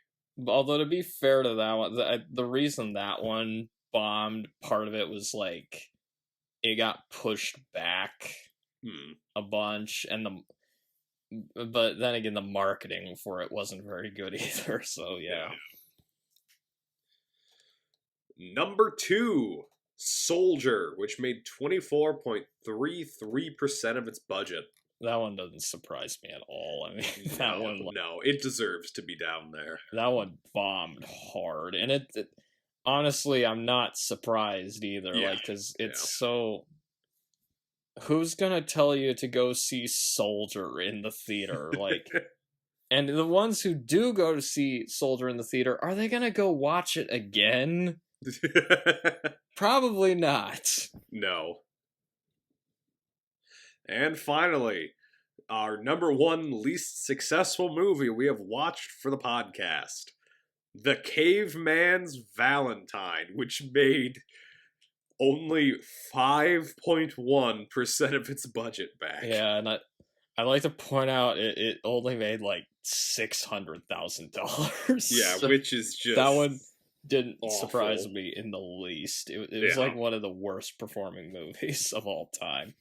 [SPEAKER 2] Although, to be fair to that one, the reason that one bombed, part of it was, like, it got pushed back a bunch, but then again, the marketing for it wasn't very good either, so yeah.
[SPEAKER 1] Number 2, Soldier, which made 24.33% of its budget.
[SPEAKER 2] That one doesn't surprise me at all. I mean,
[SPEAKER 1] No, it deserves to be down there.
[SPEAKER 2] That one bombed hard, and it honestly, I'm not surprised either, because it's so... Who's gonna tell you to go see Soldier in the theater? Like, and the ones who do go to see Soldier in the theater, are they gonna go watch it again? Probably not.
[SPEAKER 1] No. And finally, our number 1 least successful movie we have watched for the podcast, The Caveman's Valentine, which made only 5.1% of its budget back.
[SPEAKER 2] Yeah, and I'd like to point out it only made like $600,000.
[SPEAKER 1] Yeah, which is just
[SPEAKER 2] that one didn't
[SPEAKER 1] awful.
[SPEAKER 2] surprise me in the least. It was like one of the worst performing movies of all time.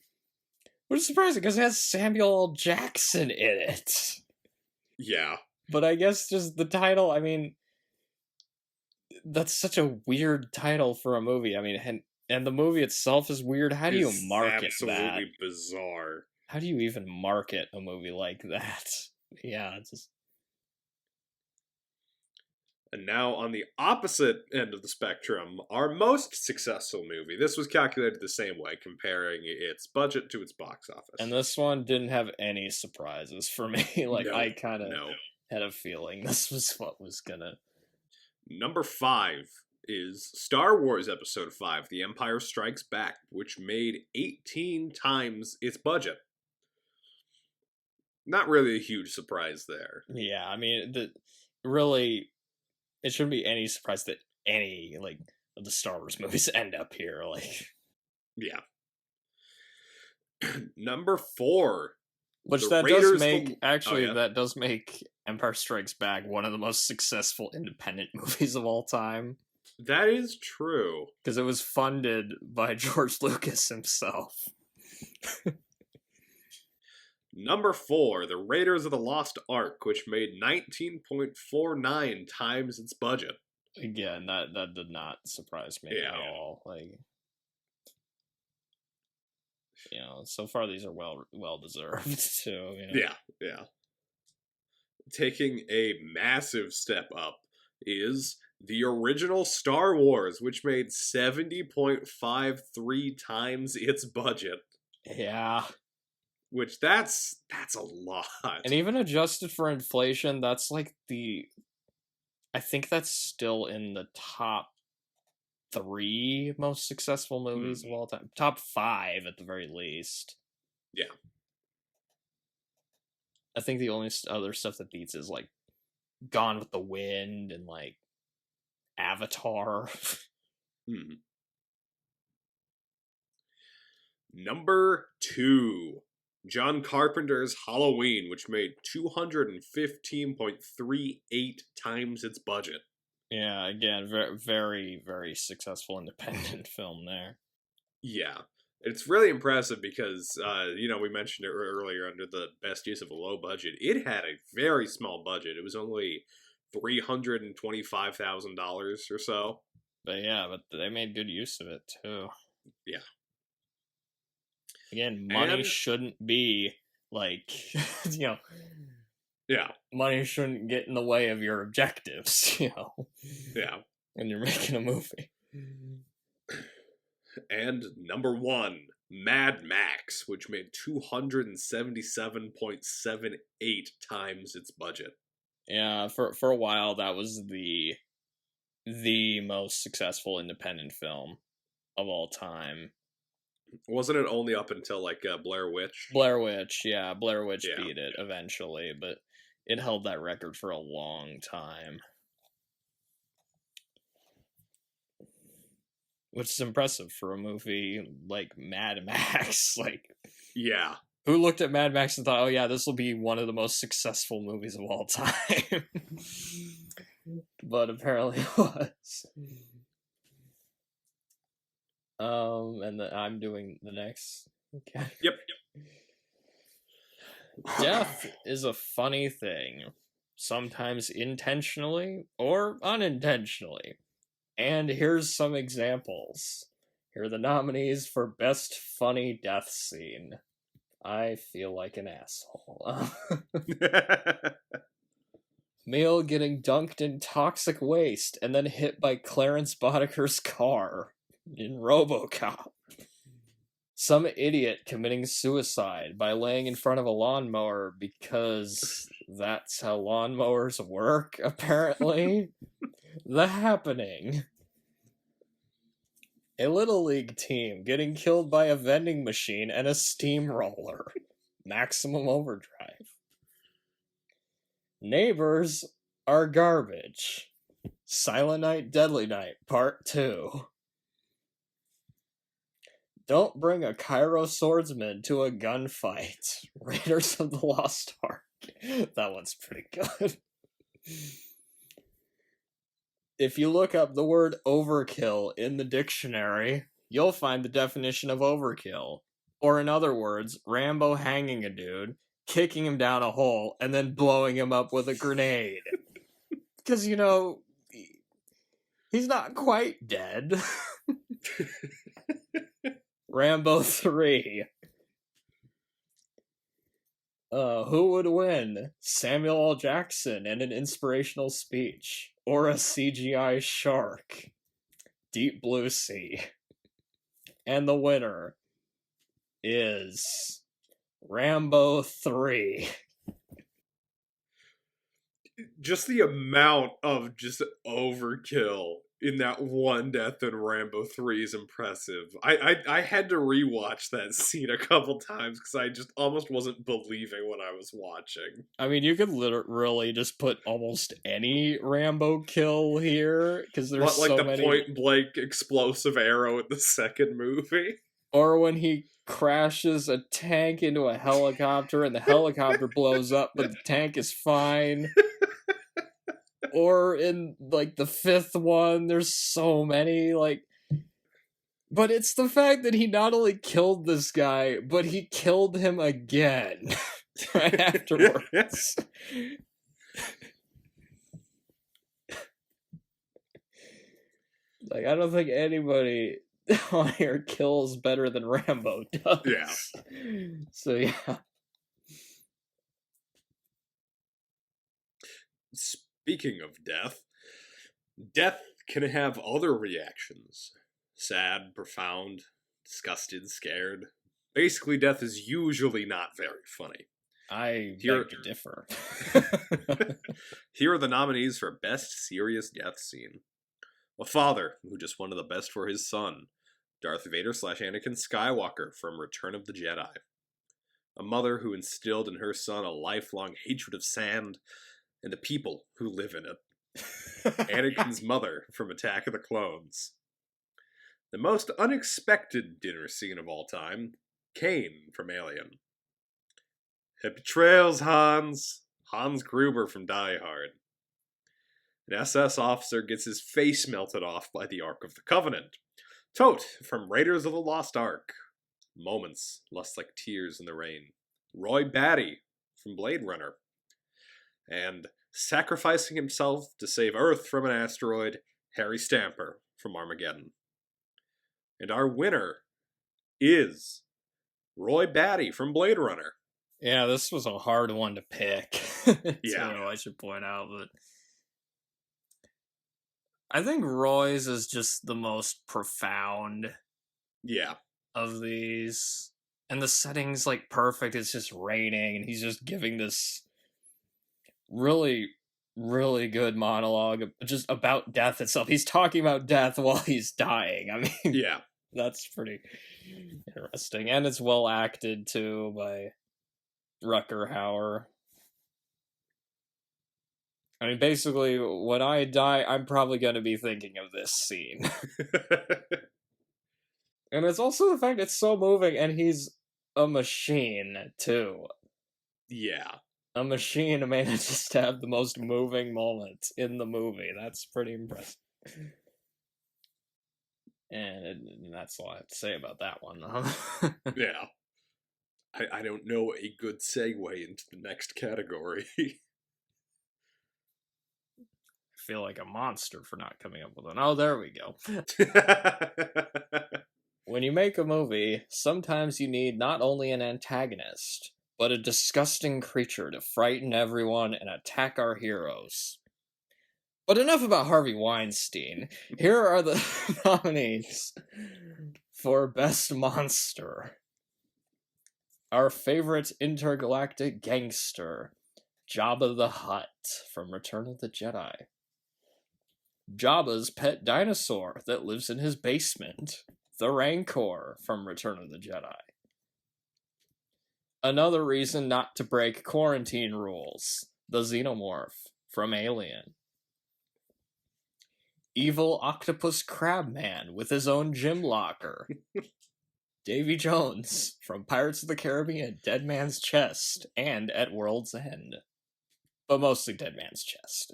[SPEAKER 2] Which is surprising because it has Samuel L. Jackson in it.
[SPEAKER 1] Yeah.
[SPEAKER 2] But I guess just the title, I mean, that's such a weird title for a movie. I mean, and the movie itself is weird. How do you market that?
[SPEAKER 1] Absolutely bizarre.
[SPEAKER 2] How do you even market a movie like that? Yeah, it's just...
[SPEAKER 1] And now on the opposite end of the spectrum, our most successful movie. This was calculated the same way, comparing its budget to its box office.
[SPEAKER 2] And this one didn't have any surprises for me. Like, I kind of
[SPEAKER 1] No.
[SPEAKER 2] had a feeling this was what was gonna...
[SPEAKER 1] Number 5 is Star Wars Episode 5, The Empire Strikes Back, which made 18 times its budget. Not really a huge surprise there.
[SPEAKER 2] Yeah, I mean, really, it shouldn't be any surprise that any, like, of the Star Wars movies end up here, like...
[SPEAKER 1] Yeah. Number 4.
[SPEAKER 2] Which that does make, actually, that does make Empire Strikes Back one of the most successful independent movies of all time.
[SPEAKER 1] That is true.
[SPEAKER 2] Because it was funded by George Lucas himself.
[SPEAKER 1] Number 4, The Raiders of the Lost Ark, which made 19.49 times its budget.
[SPEAKER 2] Again, that did not surprise me at all. Like, you know, so far these are well deserved too. You know?
[SPEAKER 1] Yeah. Taking a massive step up is the original Star Wars, which made 70.53 times its budget.
[SPEAKER 2] Yeah.
[SPEAKER 1] Which that's a lot.
[SPEAKER 2] And even adjusted for inflation, that's like I think that's still in the top 3 most successful movies of all time. Top 5 at the very least.
[SPEAKER 1] Yeah.
[SPEAKER 2] I think the only other stuff that beats is like Gone with the Wind and like Avatar.
[SPEAKER 1] Number 2, John Carpenter's Halloween, which made 215.38 times its budget.
[SPEAKER 2] Yeah, again, very, very, very successful independent film there.
[SPEAKER 1] Yeah. It's really impressive because, we mentioned it earlier under the best use of a low budget. It had a very small budget. It was only $325,000 or so.
[SPEAKER 2] But yeah, but they made good use of it, too.
[SPEAKER 1] Yeah.
[SPEAKER 2] Again, money shouldn't be, like, Yeah. Money shouldn't get in the way of your objectives,
[SPEAKER 1] Yeah.
[SPEAKER 2] When you're making a movie.
[SPEAKER 1] And number 1, Mad Max, which made 277.78 times its budget.
[SPEAKER 2] Yeah, for a while that was the most successful independent film of all time.
[SPEAKER 1] Wasn't it only up until like Blair Witch?
[SPEAKER 2] Blair Witch beat it eventually, but it held that record for a long time. Which is impressive for a movie like Mad Max. Like,
[SPEAKER 1] yeah.
[SPEAKER 2] Who looked at Mad Max and thought, oh yeah, this will be one of the most successful movies of all time? But apparently it was. And I'm doing the next. Okay.
[SPEAKER 1] Yep.
[SPEAKER 2] Death is a funny thing, sometimes intentionally or unintentionally. And here's some examples. Here are the nominees for Best Funny Death Scene. I feel like an asshole. Male getting dunked in toxic waste and then hit by Clarence Boddicker's car in RoboCop. Some idiot committing suicide by laying in front of a lawnmower because that's how lawnmowers work, apparently. The Happening. A Little League team getting killed by a vending machine and a steamroller. Maximum Overdrive. Neighbors are garbage. Silent Night, Deadly Night, Part 2. Don't bring a Cairo swordsman to a gunfight. Raiders of the Lost Ark. That one's pretty good. If you look up the word overkill in the dictionary, you'll find the definition of overkill. Or in other words, Rambo hanging a dude, kicking him down a hole, and then blowing him up with a grenade. Because, he's not quite dead. Rambo 3. Who would win? Samuel L. Jackson in an inspirational speech, or a CGI shark? Deep Blue Sea. And the winner is Rambo 3.
[SPEAKER 1] Just the amount of just overkill in that one death in Rambo 3 is impressive. I had to rewatch that scene a couple times because I just almost wasn't believing what I was watching.
[SPEAKER 2] I mean, you could literally just put almost any Rambo kill here, because there's so many.
[SPEAKER 1] Like the point-blank explosive arrow in the second movie?
[SPEAKER 2] Or when he crashes a tank into a helicopter and the helicopter blows up, but the tank is fine. Or in, like, the 5th one, there's so many, like... But it's the fact that he not only killed this guy, but he killed him again right afterwards. Like, I don't think anybody on here kills better than Rambo does.
[SPEAKER 1] Yeah.
[SPEAKER 2] So, yeah.
[SPEAKER 1] Speaking of death, death can have other reactions. Sad, profound, disgusted, scared. Basically, death is usually not very funny.
[SPEAKER 2] I beg to differ.
[SPEAKER 1] Here are the nominees for Best Serious Death Scene. A father who just wanted the best for his son, Darth Vader / Anakin Skywalker from Return of the Jedi. A mother who instilled in her son a lifelong hatred of sand and the people who live in it. Anakin's mother from Attack of the Clones. The most unexpected dinner scene of all time, Kane from Alien. Happy trails, Hans. Hans Gruber from Die Hard. An SS officer gets his face melted off by the Ark of the Covenant. Tote from Raiders of the Lost Ark. Moments less like tears in the rain. Roy Batty from Blade Runner. And sacrificing himself to save Earth from an asteroid, Harry Stamper from Armageddon. And our winner is Roy Batty from Blade Runner.
[SPEAKER 2] Yeah, this was a hard one to pick.
[SPEAKER 1] Yeah.
[SPEAKER 2] I should point out, but I think Roy's is just the most profound.
[SPEAKER 1] Yeah.
[SPEAKER 2] Of these. And the setting's like perfect. It's just raining and he's just giving this really, really good monologue just about death itself. He's talking about death while he's dying. I mean,
[SPEAKER 1] yeah,
[SPEAKER 2] that's pretty interesting. And it's well acted too by Rutger Hauer. I mean, basically, when I die, I'm probably going to be thinking of this scene. And it's also the fact it's so moving, and he's a machine, too.
[SPEAKER 1] Yeah.
[SPEAKER 2] A machine manages to have the most moving moment in the movie. That's pretty impressive. And that's all I have to say about that one.
[SPEAKER 1] Yeah. I don't know a good segue into the next category.
[SPEAKER 2] I feel like a monster for not coming up with one. Oh, there we go. When you make a movie, sometimes you need not only an antagonist, but a disgusting creature to frighten everyone and attack our heroes. But enough about Harvey Weinstein. Here are the nominees for Best Monster. Our favorite intergalactic gangster, Jabba the Hutt from Return of the Jedi. Jabba's pet dinosaur that lives in his basement, the Rancor from Return of the Jedi. Another reason not to break quarantine rules, the Xenomorph from Alien. Evil octopus crab man with his own gym locker. Davy Jones from Pirates of the Caribbean, Dead Man's Chest, and At World's End. But mostly Dead Man's Chest.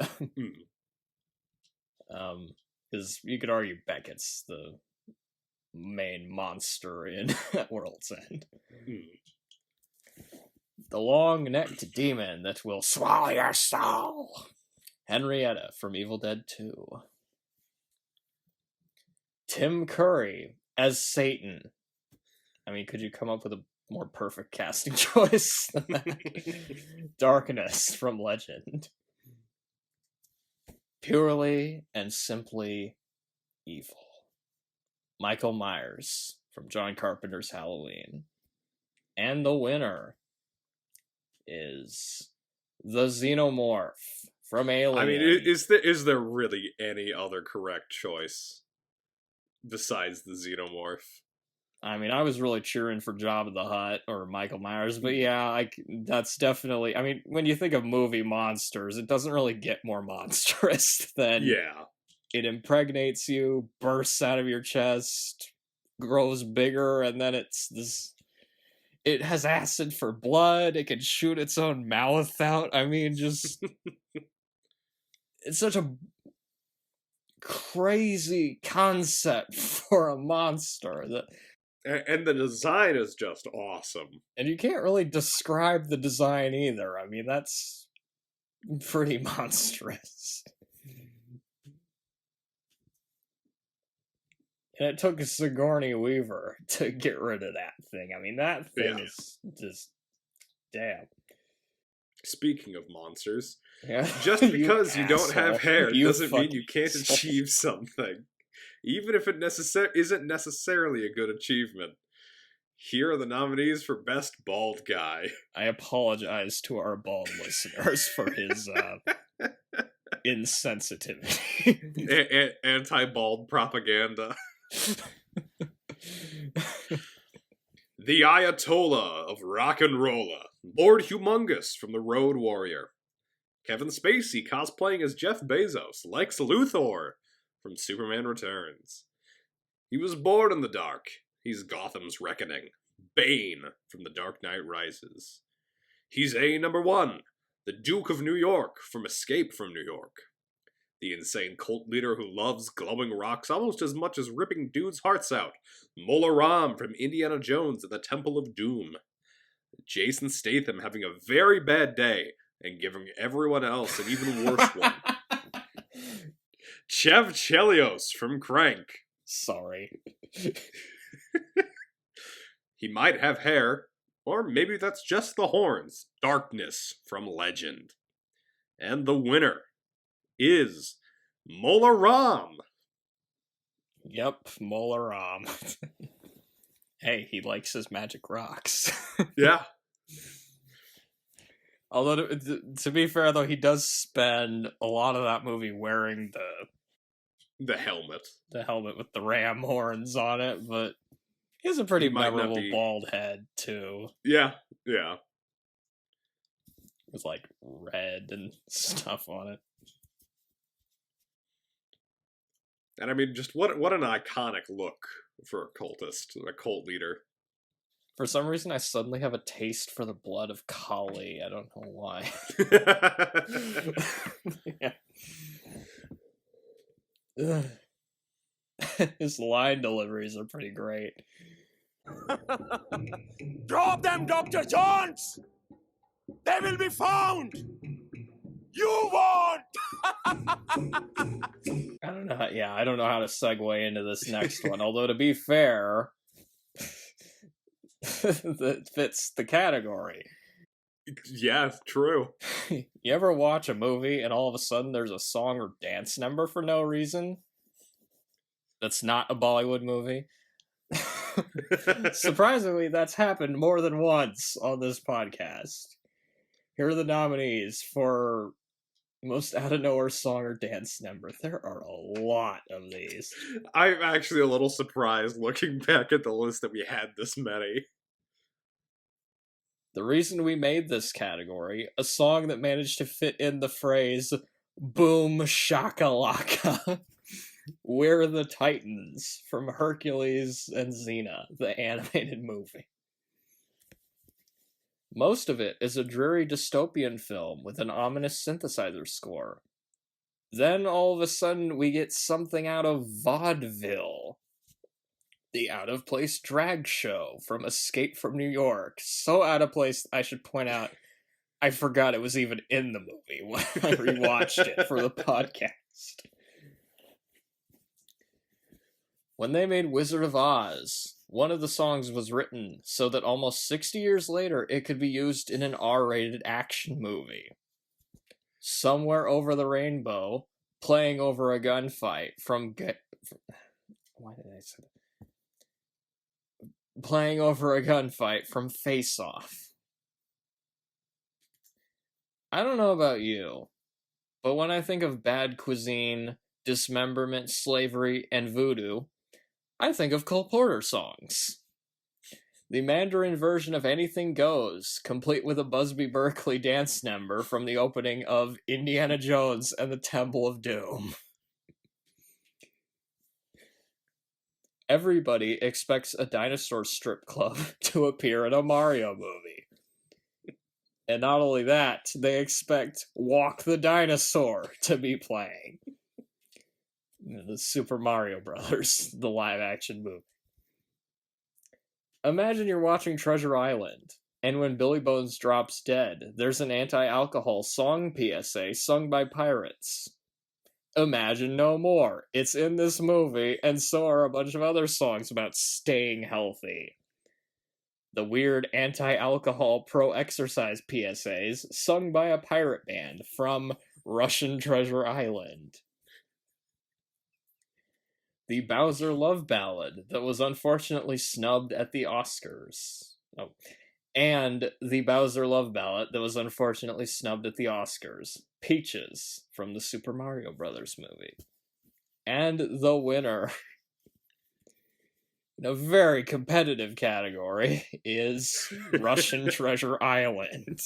[SPEAKER 2] Because you could argue Beckett's the main monster in At World's End. The long-necked demon that will swallow your soul. Henrietta from Evil Dead 2. Tim Curry as Satan. I mean, could you come up with a more perfect casting choice than that? Darkness from Legend. Purely and simply evil. Michael Myers from John Carpenter's Halloween. And the winner is the Xenomorph from Alien.
[SPEAKER 1] I mean, is there really any other correct choice besides the Xenomorph?
[SPEAKER 2] I mean, I was really cheering for Jabba the Hutt or Michael Myers, but yeah, that's definitely... I mean, when you think of movie monsters, it doesn't really get more monstrous than...
[SPEAKER 1] Yeah.
[SPEAKER 2] It impregnates you, bursts out of your chest, grows bigger, and then it's this... It has acid for blood, it can shoot its own mouth out. I mean, just... It's such a crazy concept for a monster that...
[SPEAKER 1] And the design is just awesome.
[SPEAKER 2] And you can't really describe the design either. I mean, that's pretty monstrous. And it took Sigourney Weaver to get rid of that thing. I mean, that thing is just... Damn.
[SPEAKER 1] Speaking of monsters,
[SPEAKER 2] yeah.
[SPEAKER 1] Just because you don't have hair doesn't mean you can't
[SPEAKER 2] asshole.
[SPEAKER 1] achieve something. Even if it isn't necessarily a good achievement. Here are the nominees for Best Bald Guy.
[SPEAKER 2] I apologize to our bald listeners for his insensitivity.
[SPEAKER 1] Anti-bald propaganda. The Ayatollah of Rock and Rolla, Lord Humongous from The Road Warrior. Kevin Spacey cosplaying as Jeff Bezos, Lex Luthor from Superman Returns. He was born in the dark. He's Gotham's reckoning. Bane from The Dark Knight Rises. He's A1, the Duke of New York from Escape from New York. The insane cult leader who loves glowing rocks almost as much as ripping dudes' hearts out. Mola Ram from Indiana Jones at the Temple of Doom. Jason Statham having a very bad day and giving everyone else an even worse one. Chev Chelios from Crank.
[SPEAKER 2] Sorry.
[SPEAKER 1] He might have hair, or maybe that's just the horns. Darkness from Legend. And the winner is Mola Ram.
[SPEAKER 2] Yep, Mola Ram. Hey, he likes his magic rocks.
[SPEAKER 1] Yeah.
[SPEAKER 2] Although, to be fair, though, he does spend a lot of that movie wearing
[SPEAKER 1] the helmet.
[SPEAKER 2] The helmet with the ram horns on it, but he has a pretty memorable bald head, too.
[SPEAKER 1] Yeah, yeah.
[SPEAKER 2] With, like, red and stuff on it.
[SPEAKER 1] And I mean, just what an iconic look for a cultist, a cult leader.
[SPEAKER 2] For some reason, I suddenly have a taste for the blood of Kali. I don't know why. Yeah. His line deliveries are pretty great.
[SPEAKER 3] Drop them, Dr. Jones! They will be found! You won't!
[SPEAKER 2] I don't know. I don't know how to segue into this next one. Although, to be fair, that fits the category.
[SPEAKER 1] Yeah, true.
[SPEAKER 2] You ever watch a movie and all of a sudden there's a song or dance number for no reason? That's not a Bollywood movie. Surprisingly, that's happened more than once on this podcast. Here are the nominees for most out-of-nowhere song or dance number. There are a lot of these.
[SPEAKER 1] I'm actually a little surprised looking back at the list that we had this many.
[SPEAKER 2] The reason we made this category, a song that managed to fit in the phrase boom shakalaka. We're the Titans from Hercules and Xena, the animated movie. Most of it is a dreary dystopian film with an ominous synthesizer score. Then all of a sudden we get something out of vaudeville. The out-of-place drag show from Escape from New York. So out of place, I should point out, I forgot it was even in the movie when I rewatched it for the podcast. When they made Wizard of Oz, one of the songs was written so that almost 60 years later it could be used in an R-rated action movie. Somewhere Over the Rainbow, Playing Over a Gunfight from... Why did I say that? Playing Over a Gunfight from Face Off. I don't know about you, but when I think of bad cuisine, dismemberment, slavery, and voodoo, I think of Cole Porter songs. The Mandarin version of Anything Goes, complete with a Busby Berkeley dance number from the opening of Indiana Jones and the Temple of Doom. Everybody expects a dinosaur strip club to appear in a Mario movie. And not only that, they expect Walk the Dinosaur to be playing. The Super Mario Brothers, the live-action movie. Imagine you're watching Treasure Island, and when Billy Bones drops dead, there's an anti-alcohol song PSA sung by pirates. Imagine no more. It's in this movie, and so are a bunch of other songs about staying healthy. The weird anti-alcohol pro-exercise PSAs sung by a pirate band from Russian Treasure Island. The Bowser Love Ballad that was unfortunately snubbed at the Oscars. Oh. And the Bowser Love Ballad that was unfortunately snubbed at the Oscars. Peaches from the Super Mario Brothers movie. And the winner, in a very competitive category, is Russian Treasure Island.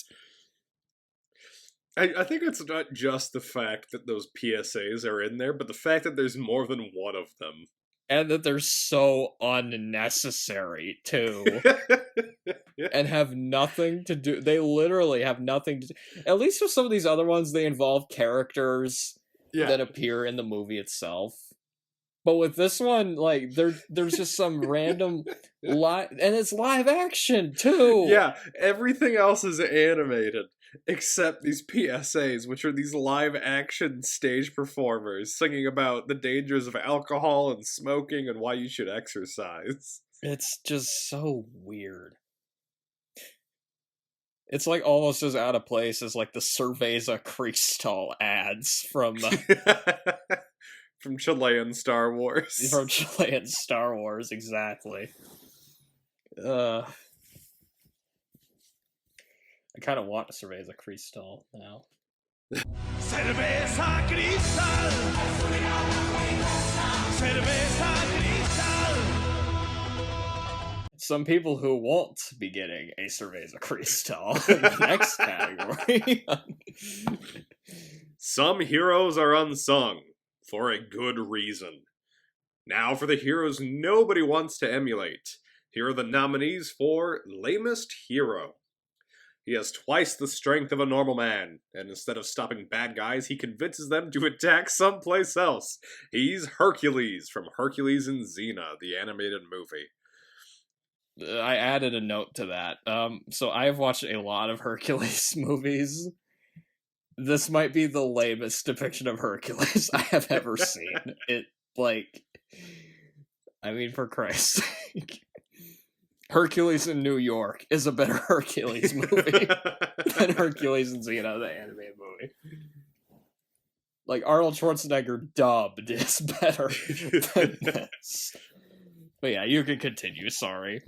[SPEAKER 1] I think it's not just the fact that those PSAs are in there, but the fact that there's more than one of them.
[SPEAKER 2] And that they're so unnecessary, too. And have nothing to do... They literally have nothing to do... At least with some of these other ones, they involve characters that appear in the movie itself. But with this one, like, there's just some random... And it's live action, too!
[SPEAKER 1] Yeah, everything else is animated. Except these PSAs, which are these live-action stage performers singing about the dangers of alcohol and smoking and why you should exercise.
[SPEAKER 2] It's just so weird. It's like almost as out of place as like the Cerveza Cristal ads from...
[SPEAKER 1] from Chilean Star Wars.
[SPEAKER 2] From Chilean Star Wars, exactly. I kind of want a Cerveza Cristal now.
[SPEAKER 3] Cerveza Cristal. Cerveza Cristal.
[SPEAKER 2] Some people who won't be getting a Cerveza Cristal in the next category.
[SPEAKER 1] Some heroes are unsung, for a good reason. Now for the heroes nobody wants to emulate. Here are the nominees for Lamest Hero. He has twice the strength of a normal man, and instead of stopping bad guys, he convinces them to attack someplace else. He's Hercules from Hercules and Xena, the animated movie.
[SPEAKER 2] I added a note to that. So I've watched a lot of Hercules movies. This might be the lamest depiction of Hercules I have ever seen. I mean, for Christ's sake. Hercules in New York is a better Hercules movie than Hercules and Xena, the animated movie. Like, Arnold Schwarzenegger dubbed is better than this. But yeah, you can continue, sorry.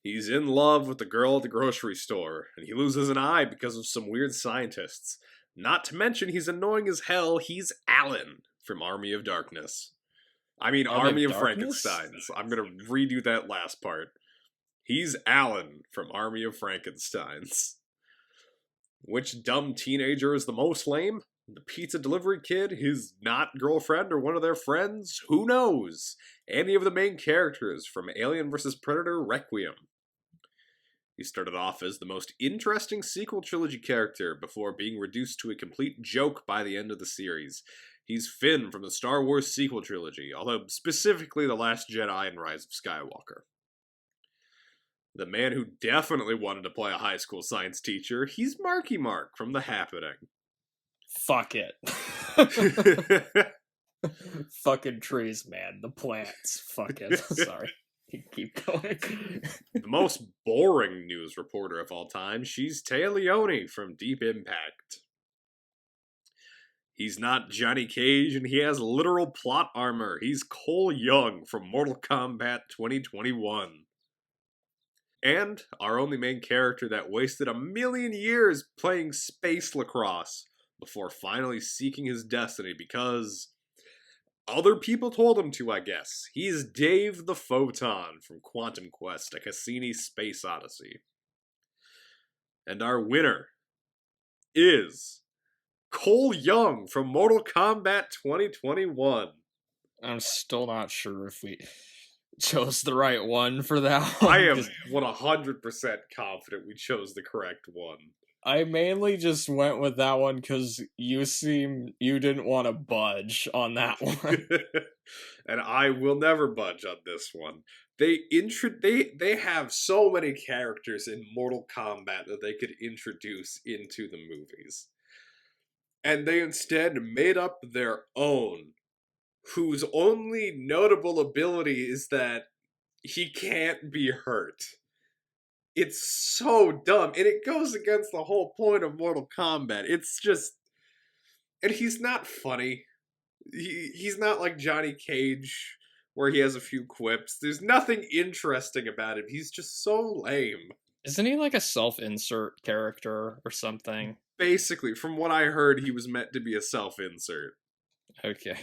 [SPEAKER 1] He's in love with the girl at the grocery store, and he loses an eye because of some weird scientists. Not to mention he's annoying as hell, he's Alan from Army of Darkness. I mean, Army of Frankensteins. I'm gonna redo that last part. He's Alan from Army of Frankensteins. Which dumb teenager is the most lame? The pizza delivery kid, his not girlfriend, or one of their friends? Who knows? Any of the main characters from Alien vs. Predator Requiem. He started off as the most interesting sequel trilogy character before being reduced to a complete joke by the end of the series. He's Finn from the Star Wars sequel trilogy, although specifically The Last Jedi and Rise of Skywalker. The man who definitely wanted to play a high school science teacher, he's Marky Mark from The Happening.
[SPEAKER 2] Fuck it. Fucking trees, man. The plants. Fuck it. Sorry. Keep going.
[SPEAKER 1] The most boring news reporter of all time, she's Téa Leoni from Deep Impact. He's not Johnny Cage, and he has literal plot armor. He's Cole Young from Mortal Kombat 2021. And our only main character that wasted 1,000,000 years playing space lacrosse before finally seeking his destiny because other people told him to, I guess. He's Dave the Photon from Quantum Quest, a Cassini Space Odyssey. And our winner is Cole Young from Mortal Kombat 2021.
[SPEAKER 2] I'm still not sure if we chose the right one for that one.
[SPEAKER 1] I am 100% confident we chose the correct one.
[SPEAKER 2] I mainly just went with that one because you didn't want to budge on that one.
[SPEAKER 1] And I will never budge on this one. They have so many characters in Mortal Kombat that they could introduce into the movies. And they instead made up their own, whose only notable ability is that he can't be hurt. It's so dumb, and it goes against the whole point of Mortal Kombat. It's just... And he's not funny. He's not like Johnny Cage, where he has a few quips. There's nothing interesting about him. He's just so lame.
[SPEAKER 2] Isn't he like a self-insert character or something?
[SPEAKER 1] Basically, from what I heard, he was meant to be a self-insert.
[SPEAKER 2] Okay.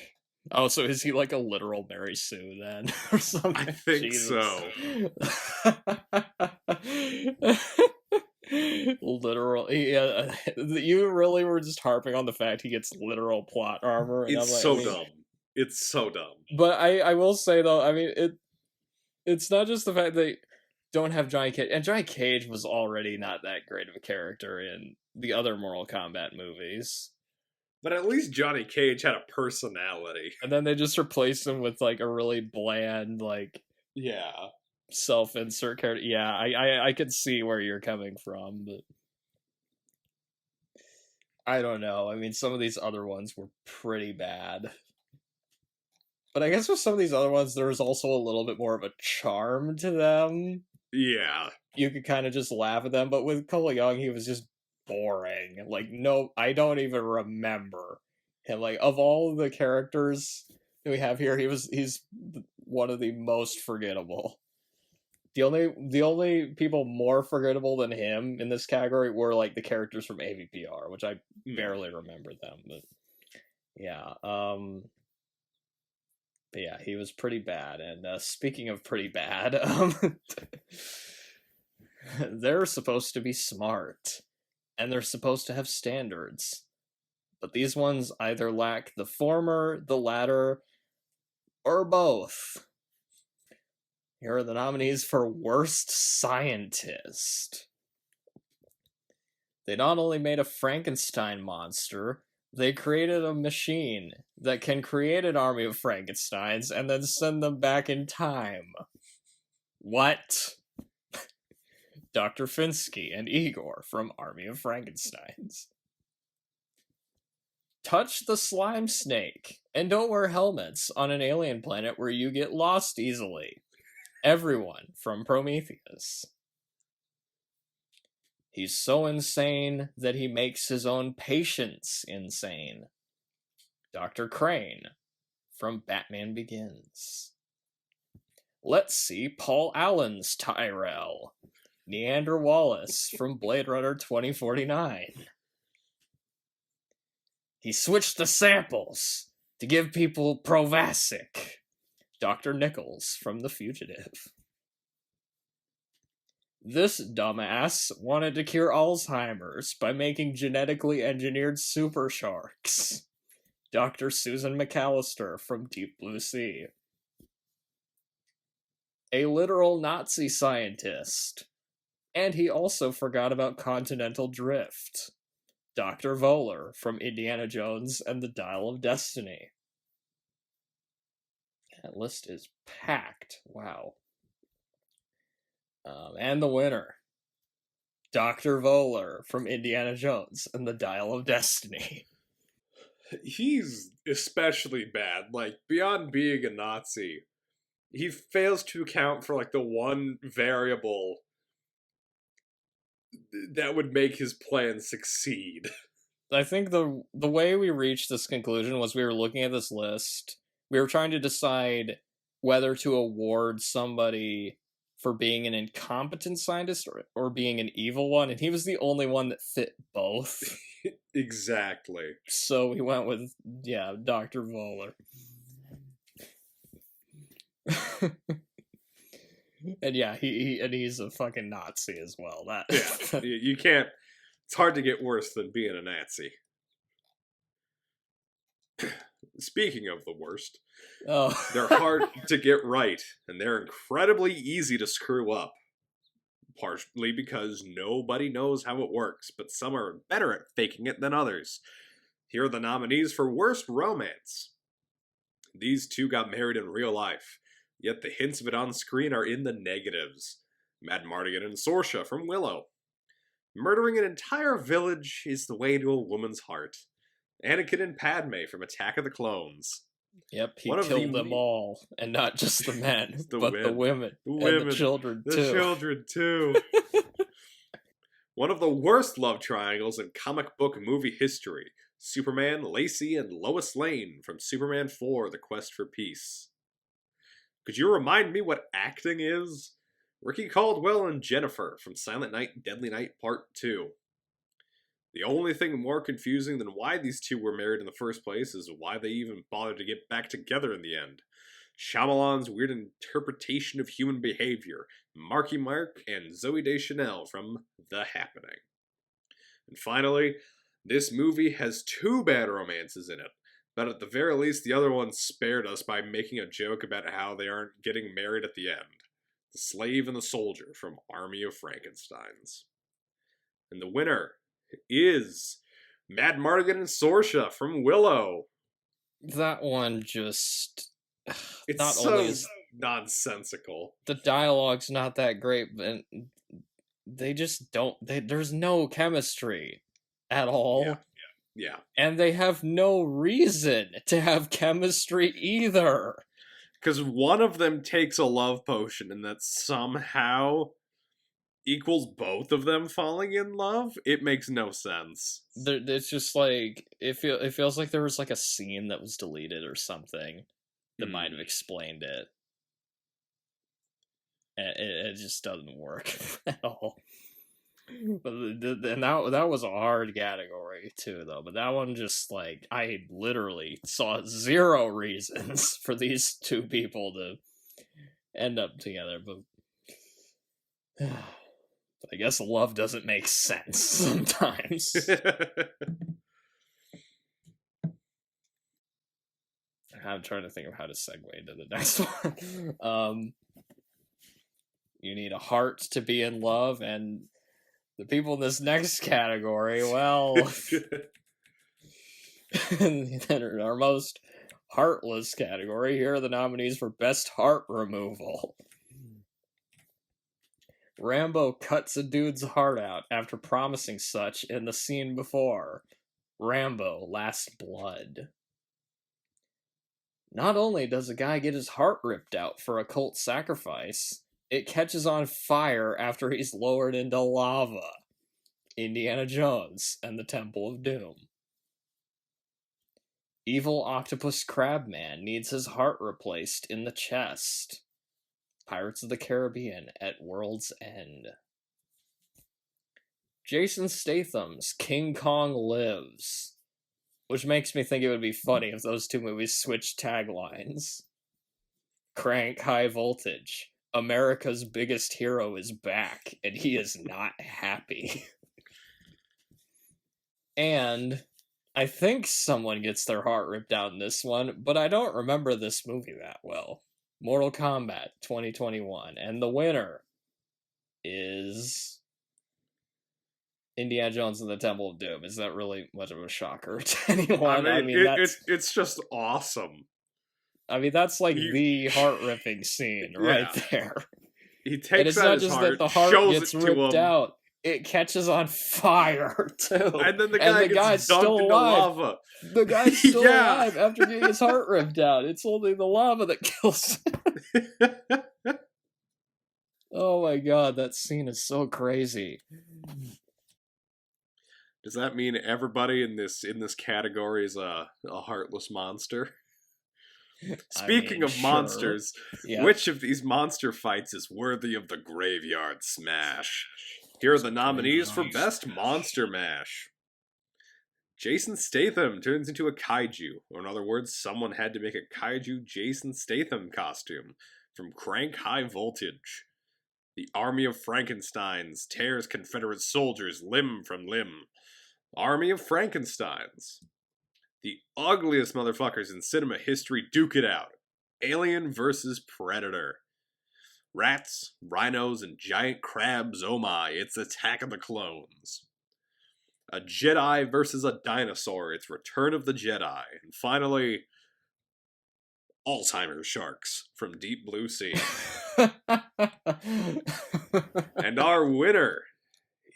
[SPEAKER 2] Oh, so is he like a literal Mary Sue then, or something?
[SPEAKER 1] I think so.
[SPEAKER 2] Literal. Yeah, you really were just harping on the fact he gets literal plot armor. And
[SPEAKER 1] It's dumb. It's so dumb.
[SPEAKER 2] But I will say though, I mean it's not just the fact they don't have Johnny Cage, and Johnny Cage was already not that great of a character in the other Mortal Kombat movies.
[SPEAKER 1] But at least Johnny Cage had a personality.
[SPEAKER 2] And then they just replaced him with like a really bland, like,
[SPEAKER 1] yeah,
[SPEAKER 2] self-insert character. Yeah, I could see where you're coming from, but I don't know. I mean, some of these other ones were pretty bad. But I guess with some of these other ones, there was also a little bit more of a charm to them.
[SPEAKER 1] Yeah.
[SPEAKER 2] You could kind of just laugh at them, but with Cole Young, he was just boring. Like, no, I don't even remember him. Like, of all the characters that we have here, he's one of the most forgettable. The only people more forgettable than him in this category were like the characters from AVPR, which I barely remember them. But yeah, he was pretty bad. And speaking of pretty bad, they're supposed to be smart. And they're supposed to have standards. But these ones either lack the former, the latter, or both. Here are the nominees for Worst Scientist. They not only made a Frankenstein monster, they created a machine that can create an army of Frankensteins and then send them back in time. What? Dr. Finsky and Igor from Army of Frankensteins. Touch the slime snake, and don't wear helmets on an alien planet where you get lost easily. Everyone from Prometheus. He's so insane that he makes his own patients insane. Dr. Crane from Batman Begins. Let's see Paul Allen's Tyrell. Neander Wallace from Blade Runner 2049. He switched the samples to give people Provasic. Dr. Nichols from The Fugitive. This dumbass wanted to cure Alzheimer's by making genetically engineered super sharks. Dr. Susan McAllister from Deep Blue Sea. A literal Nazi scientist. And he also forgot about continental drift. Dr. Voller from Indiana Jones and the Dial of Destiny. That list is packed. Wow. And the winner. Dr. Voller from Indiana Jones and the Dial of Destiny.
[SPEAKER 1] He's especially bad. Like, beyond being a Nazi, he fails to account for, like, the one variable that would make his plan succeed.
[SPEAKER 2] I think the way we reached this conclusion was we were looking at this list. We were trying to decide whether to award somebody for being an incompetent scientist or being an evil one, and he was the only one that fit both.
[SPEAKER 1] Exactly.
[SPEAKER 2] So we went with, Dr. Voller. And he's a fucking Nazi as well.
[SPEAKER 1] You can't. It's hard to get worse than being a Nazi. Speaking of the worst, they're hard to get right, and they're incredibly easy to screw up. Partially because nobody knows how it works, but some are better at faking it than others. Here are the nominees for Worst Romance. These two got married in real life, yet the hints of it on screen are in the negatives. Madmartigan and Sorsha from Willow. Murdering an entire village is the way to a woman's heart. Anakin and Padme from Attack of the Clones.
[SPEAKER 2] Yep, he killed them all, and not just the men, but the women, and the children too.
[SPEAKER 1] The children too. One of the worst love triangles in comic book movie history. Superman, Lacey, and Lois Lane from Superman 4, The Quest for Peace. Could you remind me what acting is? Ricky Caldwell and Jennifer from Silent Night, Deadly Night Part 2. The only thing more confusing than why these two were married in the first place is why they even bothered to get back together in the end. Shyamalan's weird interpretation of human behavior. Marky Mark and Zooey Deschanel from The Happening. And finally, this movie has two bad romances in it, but at the very least the other one spared us by making a joke about how they aren't getting married at the end. The Slave and the Soldier from Army of Frankensteins. And the winner is Madmartigan and Sorsha from Willow.
[SPEAKER 2] That one just...
[SPEAKER 1] It's
[SPEAKER 2] not
[SPEAKER 1] so
[SPEAKER 2] only is
[SPEAKER 1] nonsensical.
[SPEAKER 2] the dialogue's not that great, but they just don't... there's no chemistry at all.
[SPEAKER 1] Yeah.
[SPEAKER 2] And they have no reason to have chemistry either.
[SPEAKER 1] Because one of them takes a love potion and that somehow equals both of them falling in love. It makes no sense.
[SPEAKER 2] It's just like it feels like there was like a scene that was deleted or something that might have explained it. And it just doesn't work at all. But and that was a hard category too, though. But that one just like I literally saw zero reasons for these two people to end up together, but I guess love doesn't make sense sometimes. I'm trying to think of how to segue into the next one. You need a heart to be in love, and the people in this next category, well, in our most heartless category, here are the nominees for Best Heart Removal. Rambo cuts a dude's heart out after promising such in the scene before. Rambo: Last Blood. Not only does a guy get his heart ripped out for a cult sacrifice, it catches on fire after he's lowered into lava. Indiana Jones and the Temple of Doom. Evil octopus crabman needs his heart replaced in the chest. Pirates of the Caribbean at World's End. Jason Statham's King Kong Lives, which makes me think it would be funny if those two movies switched taglines. Crank High Voltage, America's biggest hero is back, and he is not happy. And I think someone gets their heart ripped out in this one, but I don't remember this movie that well. Mortal Kombat 2021, and the winner is Indiana Jones and the Temple of Doom. Is that really much of a shocker to anyone?
[SPEAKER 1] It's just awesome.
[SPEAKER 2] I mean, that's like the heart-ripping scene right there.
[SPEAKER 1] He takes
[SPEAKER 2] and it's
[SPEAKER 1] out
[SPEAKER 2] not
[SPEAKER 1] his
[SPEAKER 2] just
[SPEAKER 1] heart,
[SPEAKER 2] that the heart
[SPEAKER 1] shows
[SPEAKER 2] gets
[SPEAKER 1] it to
[SPEAKER 2] ripped
[SPEAKER 1] him,
[SPEAKER 2] out; it catches on fire too.
[SPEAKER 1] And then the guy gets dunked
[SPEAKER 2] still
[SPEAKER 1] into
[SPEAKER 2] alive.
[SPEAKER 1] lava.
[SPEAKER 2] The guy's still alive after getting his heart ripped out. It's only the lava that kills him. Oh my god, that scene is so crazy.
[SPEAKER 1] Does that mean everybody in this category is a heartless monster? Speaking of monsters, which of these monster fights is worthy of the Graveyard Smash? Here are the nominees for Best Monster Mash. Jason Statham turns into a kaiju, or in other words, someone had to make a kaiju Jason Statham costume from Crank High Voltage. The Army of Frankensteins tears Confederate soldiers limb from limb. Army of Frankensteins. The ugliest motherfuckers in cinema history duke it out. Alien vs. Predator. Rats, rhinos, and giant crabs, oh my, it's Attack of the Clones. A Jedi versus a dinosaur, it's Return of the Jedi. And finally, Alzheimer's sharks from Deep Blue Sea. And our winner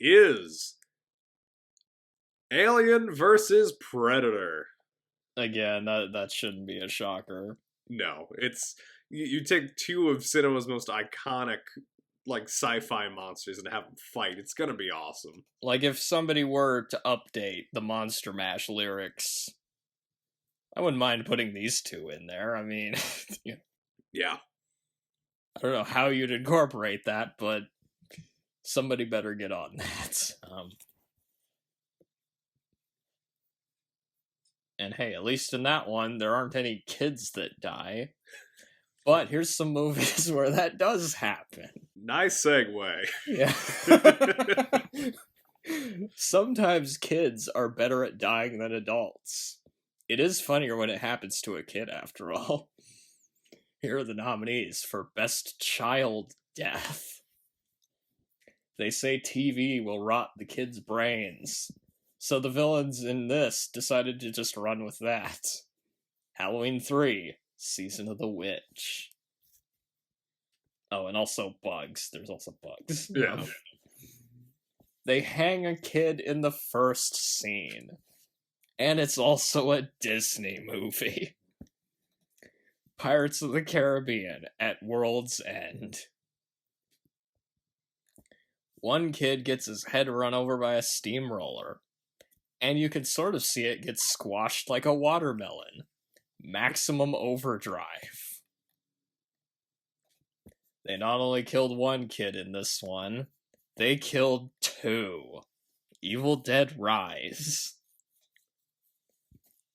[SPEAKER 1] is Alien vs. Predator.
[SPEAKER 2] Again, that shouldn't be a shocker.
[SPEAKER 1] No, it's you take two of cinema's most iconic like sci-fi monsters and have them fight. It's gonna be awesome.
[SPEAKER 2] Like if somebody were to update the Monster Mash lyrics, I wouldn't mind putting these two in there. I mean,
[SPEAKER 1] yeah.
[SPEAKER 2] I don't know how you'd incorporate that, but somebody better get on that. And hey, at least in that one, there aren't any kids that die. But here's some movies where that does happen.
[SPEAKER 1] Nice segue.
[SPEAKER 2] Yeah. Sometimes kids are better at dying than adults. It is funnier when it happens to a kid, after all. Here are the nominees for Best Child Death. They say TV will rot the kids' brains. So the villains in this decided to just run with that. Halloween 3, Season of the Witch. Oh, and also bugs. There's also bugs.
[SPEAKER 1] Yeah.
[SPEAKER 2] They hang a kid in the first scene. And it's also a Disney movie. Pirates of the Caribbean at World's End. One kid gets his head run over by a steamroller. And you can sort of see it get squashed like a watermelon. Maximum Overdrive. They not only killed one kid in this one, they killed two. Evil Dead Rise.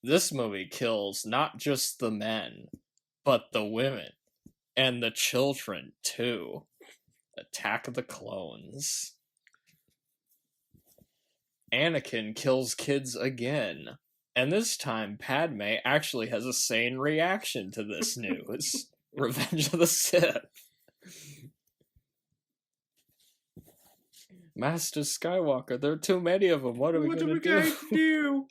[SPEAKER 2] This movie kills not just the men, but the women. And the children, too. Attack of the Clones. Anakin kills kids again. And this time, Padme actually has a sane reaction to this news. Revenge of the Sith. Master Skywalker, there are too many of them. What are we going to do?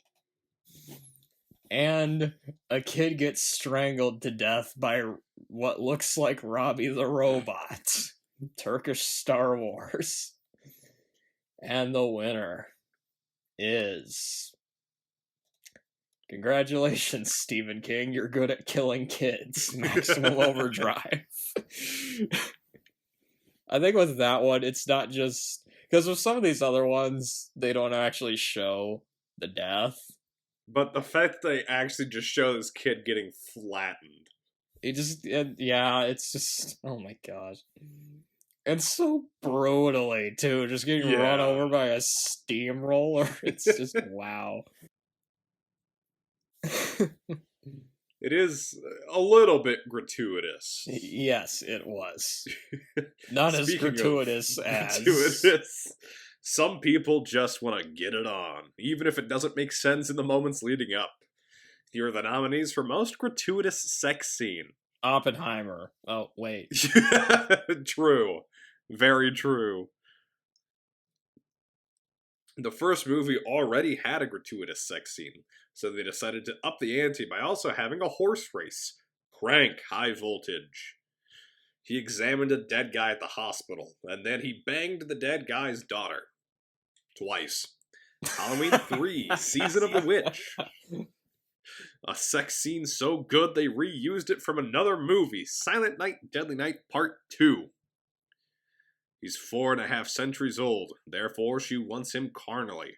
[SPEAKER 2] And a kid gets strangled to death by what looks like Robbie the Robot. Turkish Star Wars. And the winner is... Congratulations, Stephen King. You're good at killing kids. Maximum Overdrive. I think with that one, it's not just... Because with some of these other ones, they don't actually show the death.
[SPEAKER 1] But the fact that they actually just show this kid getting flattened.
[SPEAKER 2] It's just... Oh my god. And so brutally, too. Just getting run over by a steamroller. It's just, wow.
[SPEAKER 1] It is a little bit gratuitous.
[SPEAKER 2] Yes, it was. Not as
[SPEAKER 1] Speaking of
[SPEAKER 2] gratuitous as...
[SPEAKER 1] gratuitous, some people just want to get it on, even if it doesn't make sense in the moments leading up. Here are the nominees for most gratuitous sex scene.
[SPEAKER 2] Oppenheimer. Oh, wait.
[SPEAKER 1] True. Very true. The first movie already had a gratuitous sex scene, so they decided to up the ante by also having a horse race. Crank High Voltage. He examined a dead guy at the hospital, and then he banged the dead guy's daughter. Twice. Halloween 3, Season of the Witch. A sex scene so good they reused it from another movie, Silent Night, Deadly Night Part 2. He's 4.5 centuries old, therefore she wants him carnally.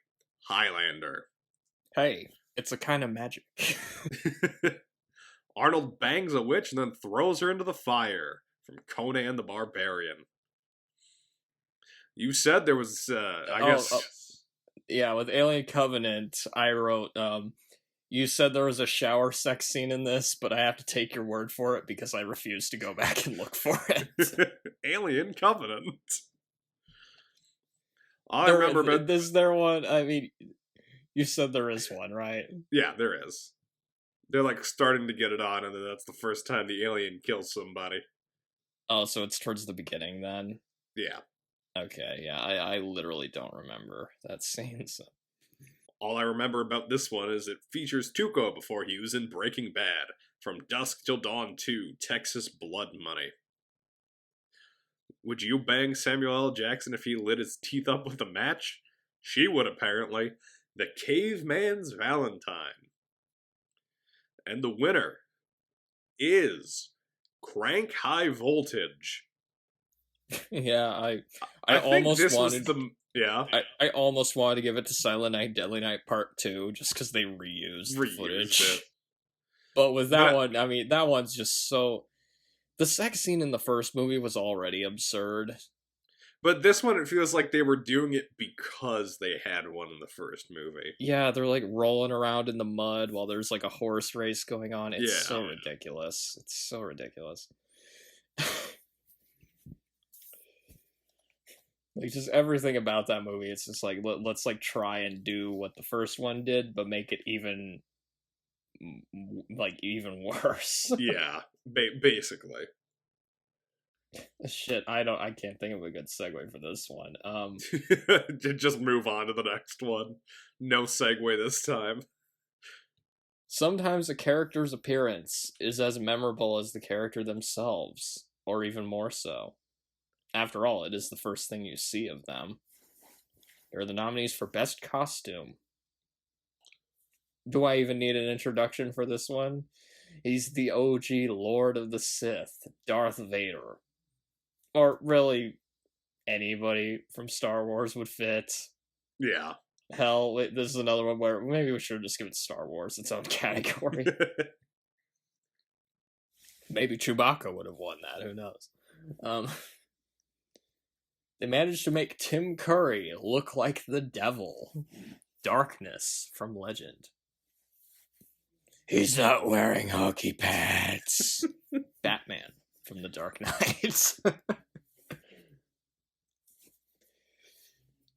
[SPEAKER 1] Highlander.
[SPEAKER 2] Hey, it's a kind of magic.
[SPEAKER 1] Arnold bangs a witch and then throws her into the fire, from Conan the Barbarian. You said there was,
[SPEAKER 2] yeah, with Alien Covenant, I wrote, you said there was a shower sex scene in this, but I have to take your word for it because I refuse to go back and look for it.
[SPEAKER 1] Alien Covenant. I remember about...
[SPEAKER 2] Is there one? I mean, you said there is one, right?
[SPEAKER 1] Yeah, there is. They're like starting to get it on, and then that's the first time the alien kills somebody.
[SPEAKER 2] Oh, so it's towards the beginning then?
[SPEAKER 1] Yeah.
[SPEAKER 2] Okay, yeah, I literally don't remember that scene, so...
[SPEAKER 1] All I remember about this one is it features Tuco before he was in Breaking Bad, From Dusk Till Dawn 2, Texas Blood Money. Would you bang Samuel L. Jackson if he lit his teeth up with a match? She would, apparently. The Caveman's Valentine. And the winner is Crank High Voltage.
[SPEAKER 2] Yeah, I
[SPEAKER 1] almost
[SPEAKER 2] almost wanted...
[SPEAKER 1] Yeah.
[SPEAKER 2] I almost wanted to give it to Silent Night, Deadly Night Part 2, just because they reused the footage.
[SPEAKER 1] It.
[SPEAKER 2] But with that one, I mean, that one's just so... The sex scene in the first movie was already absurd.
[SPEAKER 1] But this one, it feels like they were doing it because they had one in the first movie.
[SPEAKER 2] Yeah, they're like rolling around in the mud while there's like a horse race going on. It's so ridiculous. It's so ridiculous. Like, just everything about that movie, it's just like, let's like try and do what the first one did, but make it even, like, even worse.
[SPEAKER 1] Yeah, basically.
[SPEAKER 2] Shit, I can't think of a good segue for this one.
[SPEAKER 1] Just move on to the next one. No segue this time.
[SPEAKER 2] Sometimes a character's appearance is as memorable as the character themselves, or even more so. After all, it is the first thing you see of them. Here are the nominees for Best Costume. Do I even need an introduction for this one? He's the OG Lord of the Sith, Darth Vader. Or really, anybody from Star Wars would fit.
[SPEAKER 1] Yeah.
[SPEAKER 2] Hell, this is another one where maybe we should just give it Star Wars, its own category. Maybe Chewbacca would have won that, who knows. They managed to make Tim Curry look like the devil. Darkness from Legend. He's not wearing hockey pads. Batman from The Dark Knight.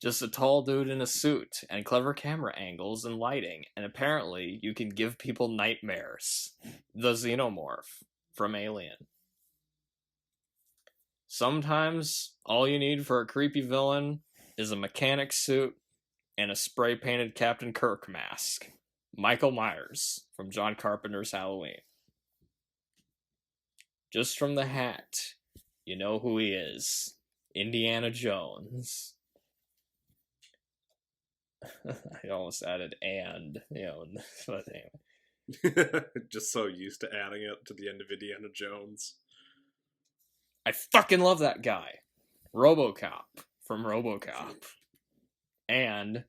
[SPEAKER 2] Just a tall dude in a suit and clever camera angles and lighting, and apparently you can give people nightmares. The Xenomorph from Alien. Sometimes all you need for a creepy villain is a mechanic suit and a spray-painted Captain Kirk mask. Michael Myers from John Carpenter's Halloween. Just from the hat, you know who he is. Indiana Jones. I almost added and, but anyway.
[SPEAKER 1] Just so used to adding it to the end of Indiana Jones.
[SPEAKER 2] I fucking love that guy. RoboCop from RoboCop. And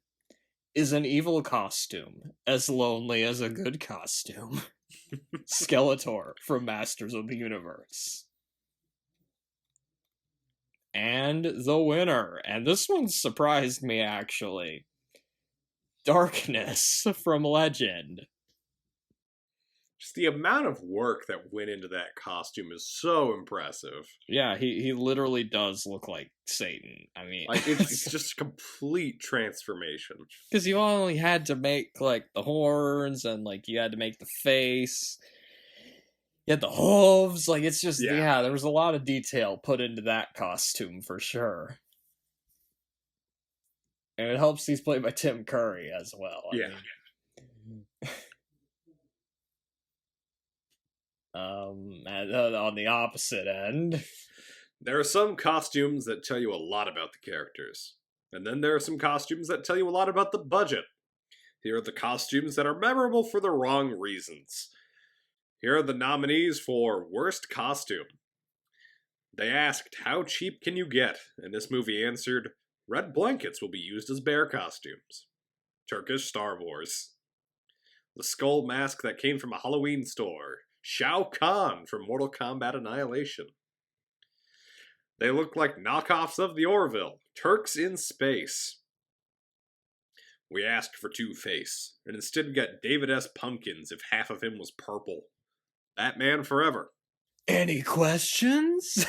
[SPEAKER 2] is an evil costume as lonely as a good costume. Skeletor from Masters of the Universe. And the winner, and this one surprised me actually, Darkness from Legend.
[SPEAKER 1] Just the amount of work that went into that costume is so impressive.
[SPEAKER 2] Yeah, he literally does look like Satan. I mean,
[SPEAKER 1] Like, it's just a complete transformation.
[SPEAKER 2] because you only had to make like the horns and like you had to make the face. You had the hooves. Like it's just
[SPEAKER 1] Yeah.
[SPEAKER 2] there was a lot of detail put into that costume for sure. And it helps he's played by Tim Curry as well. I
[SPEAKER 1] Yeah.
[SPEAKER 2] mean, and, on the opposite end,
[SPEAKER 1] There are some costumes that tell you a lot about the characters. And then there are some costumes that tell you a lot about the budget. Here are the costumes that are memorable for the wrong reasons. Here are the nominees for Worst Costume. They asked, how cheap can you get? And this movie answered, red blankets will be used as bear costumes. Turkish Star Wars. The skull mask that came from a Halloween store. Shao Kahn from Mortal Kombat Annihilation. They look like knockoffs of the Orville. Turks in Space. We asked for Two-Face, and instead got David S. Pumpkins if half of him was purple. Batman Forever.
[SPEAKER 2] any questions?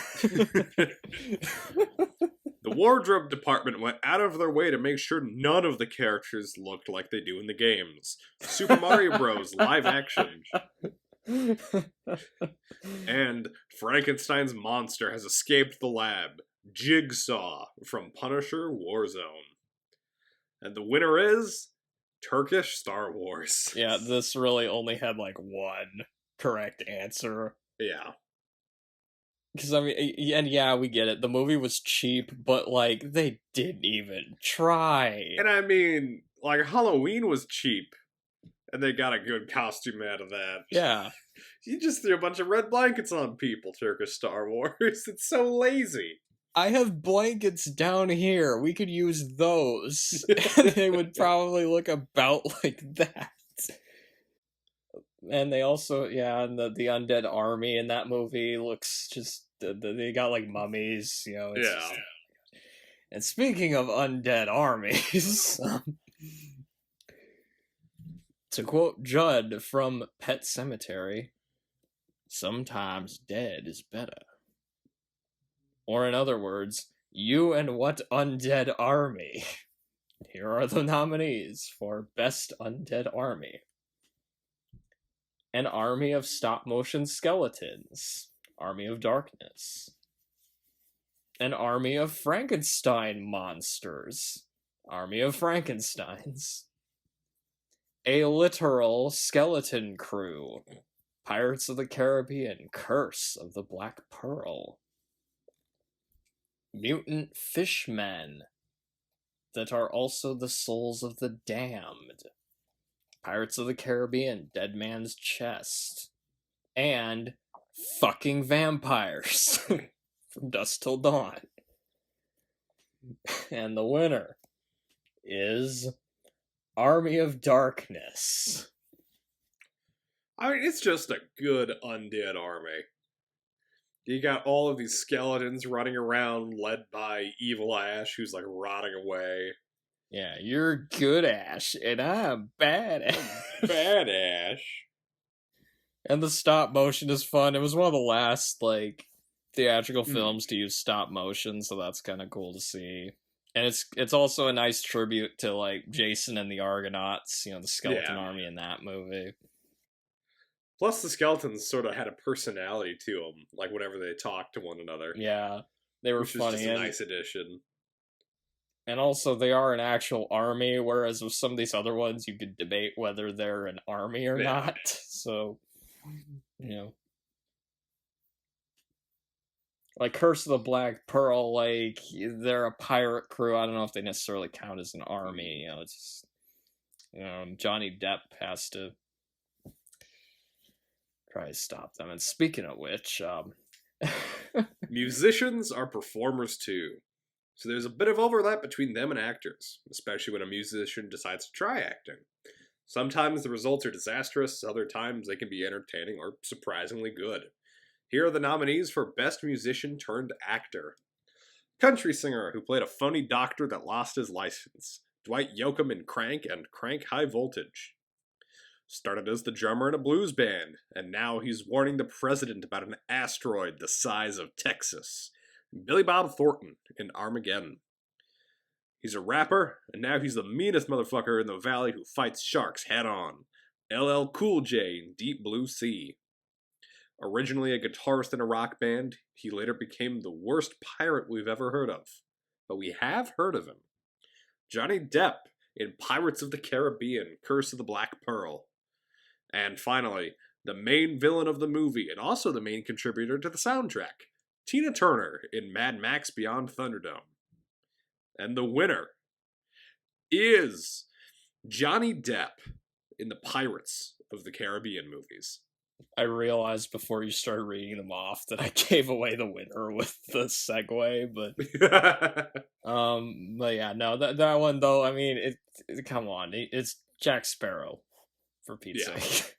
[SPEAKER 1] The wardrobe department went out of their way to make sure none of the characters looked like they do in the games. Super Mario Bros. Live action. And Frankenstein's monster has escaped the lab. Jigsaw from Punisher Warzone. And the winner is Turkish Star Wars.
[SPEAKER 2] Yeah, this really only had like one correct answer.
[SPEAKER 1] Yeah.
[SPEAKER 2] Because, I mean, and yeah, we get it. The movie was cheap, but, like, they didn't even try.
[SPEAKER 1] And I mean, like, Halloween was cheap. And they got a good costume out of that.
[SPEAKER 2] Yeah.
[SPEAKER 1] You just threw a bunch of red blankets on people, Turkish Star Wars. It's so lazy.
[SPEAKER 2] I have blankets down here. We could use those. And they would probably look about like that. And they also, and the undead army in that movie looks just, they got like mummies, you know.
[SPEAKER 1] Yeah.
[SPEAKER 2] Just, and speaking of undead armies, to quote Judd from Pet Sematary, sometimes dead is better. Or in other words, you and what undead army? Here are the nominees for Best Undead Army. An army of stop-motion skeletons. Army of Darkness. An army of Frankenstein monsters. Army of Frankensteins. A literal skeleton crew. Pirates of the Caribbean, Curse of the Black Pearl. Mutant fishmen that are also the souls of the damned. Pirates of the Caribbean, Dead Man's Chest. And fucking vampires from Dusk Till Dawn. And the winner is Army of Darkness.
[SPEAKER 1] I mean, it's just a good undead army. You got all of these skeletons running around, led by Evil Ash, who's like rotting away.
[SPEAKER 2] Yeah, you're good, Ash, and I'm bad, Ash.
[SPEAKER 1] Bad Ash.
[SPEAKER 2] And the stop motion is fun. It was one of the last, like, theatrical films to use stop motion, so that's kind of cool to see. And it's also a nice tribute to, like, Jason and the Argonauts, you know, the skeleton army in that movie.
[SPEAKER 1] Plus, the skeletons sort of had a personality to them, like whenever they talked to one another.
[SPEAKER 2] Yeah, they were
[SPEAKER 1] which
[SPEAKER 2] funny.
[SPEAKER 1] Which is just a nice addition.
[SPEAKER 2] And also, they are an actual army, whereas with some of these other ones, you could debate whether they're an army or not. So, you know. Like, Curse of the Black Pearl, like, they're a pirate crew. I don't know if they necessarily count as an army. You know, it's just, Johnny Depp has to try to stop them. And speaking of which,
[SPEAKER 1] musicians are performers too. So there's a bit of overlap between them and actors, especially when a musician decides to try acting. Sometimes the results are disastrous, other times they can be entertaining or surprisingly good. Here are the nominees for Best Musician Turned Actor. Country singer who played a phony doctor that lost his license. Dwight Yoakam in Crank and Crank High Voltage. Started as the drummer in a blues band, and now he's warning the president about an asteroid the size of Texas. Billy Bob Thornton in Armageddon. He's a rapper, and now he's the meanest motherfucker in the valley who fights sharks head on. LL Cool J in Deep Blue Sea. Originally a guitarist in a rock band, he later became the worst pirate we've ever heard of. But we have heard of him. Johnny Depp in Pirates of the Caribbean, Curse of the Black Pearl. And finally, the main villain of the movie and also the main contributor to the soundtrack, Tina Turner in Mad Max Beyond Thunderdome. And the winner is Johnny Depp in the Pirates of the Caribbean movies.
[SPEAKER 2] I realized before you started reading them off that I gave away the winner with the segue, but yeah, no, that one though, I mean, come on, it's Jack Sparrow, for Pete's sake.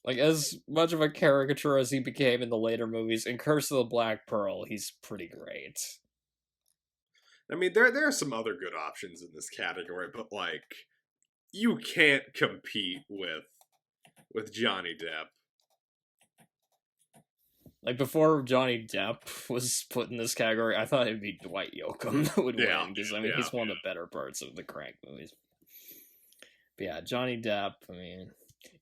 [SPEAKER 2] Like, as much of a caricature as he became in the later movies, in Curse of the Black Pearl, he's pretty great.
[SPEAKER 1] I mean, there are some other good options in this category, but like, you can't compete with Johnny Depp.
[SPEAKER 2] Like, before Johnny Depp was put in this category, I thought it'd be Dwight Yoakam that would win, because, I mean, he's one of the better parts of the Crank movies. But yeah, Johnny Depp, I mean,